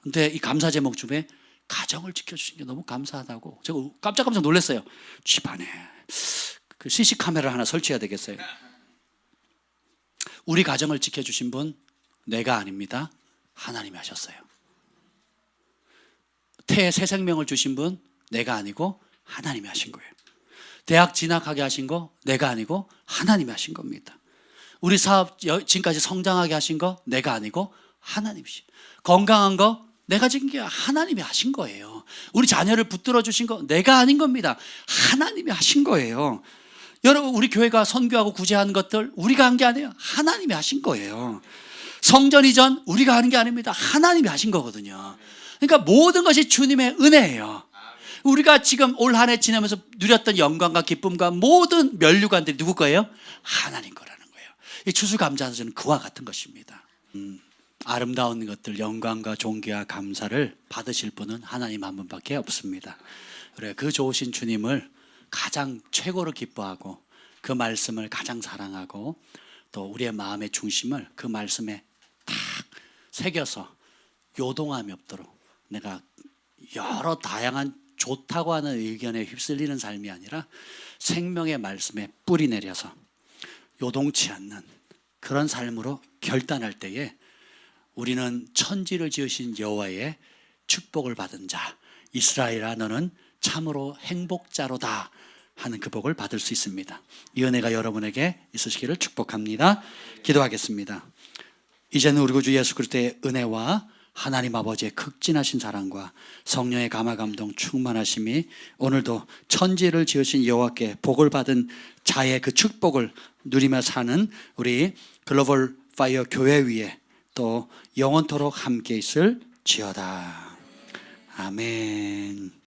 근데 이 감사 제목 중에 가정을 지켜주신 게 너무 감사하다고 제가 깜짝 놀랐어요. 집안에 그 CC 카메라 하나 설치해야 되겠어요. 우리 가정을 지켜주신 분 내가 아닙니다. 하나님이 하셨어요. 태에 새 생명을 주신 분 내가 아니고 하나님이 하신 거예요. 대학 진학하게 하신 거 내가 아니고 하나님이 하신 겁니다. 우리 사업 지금까지 성장하게 하신 거 내가 아니고 하나님이시. 건강한 거 내가 지킨 게 하나님이 하신 거예요. 우리 자녀를 붙들어 주신 거 내가 아닌 겁니다. 하나님이 하신 거예요. 여러분, 우리 교회가 선교하고 구제하는 것들 우리가 한 게 아니에요. 하나님이 하신 거예요. 성전 이전 우리가 하는 게 아닙니다. 하나님이 하신 거거든요. 그러니까 모든 것이 주님의 은혜예요. 우리가 지금 올 한 해 지나면서 누렸던 영광과 기쁨과 모든 면류관들이 누구 거예요? 하나님 거라는 거예요. 이 추수감사는 저는 그와 같은 것입니다. 아름다운 것들, 영광과 존귀와 감사를 받으실 분은 하나님 한 분밖에 없습니다. 그래, 그 좋으신 주님을 가장 최고로 기뻐하고 그 말씀을 가장 사랑하고 또 우리의 마음의 중심을 그 말씀에 딱 새겨서 요동함이 없도록 내가 여러 다양한 좋다고 하는 의견에 휩쓸리는 삶이 아니라 생명의 말씀에 뿌리 내려서 요동치 않는 그런 삶으로 결단할 때에 우리는 천지를 지으신 여호와의 축복을 받은 자, 이스라엘아 너는 참으로 행복자로다 하는 그 복을 받을 수 있습니다. 이 은혜가 여러분에게 있으시기를 축복합니다. 기도하겠습니다. 이제는 우리 구주 예수 그리스도의 은혜와 하나님 아버지의 극진하신 사랑과 성령의 감화 감동 충만하심이 오늘도 천지를 지으신 여호와께 복을 받은 자의 그 축복을 누리며 사는 우리 글로벌 파이어 교회 위에 또 영원토록 함께 있을 지어다. 아멘.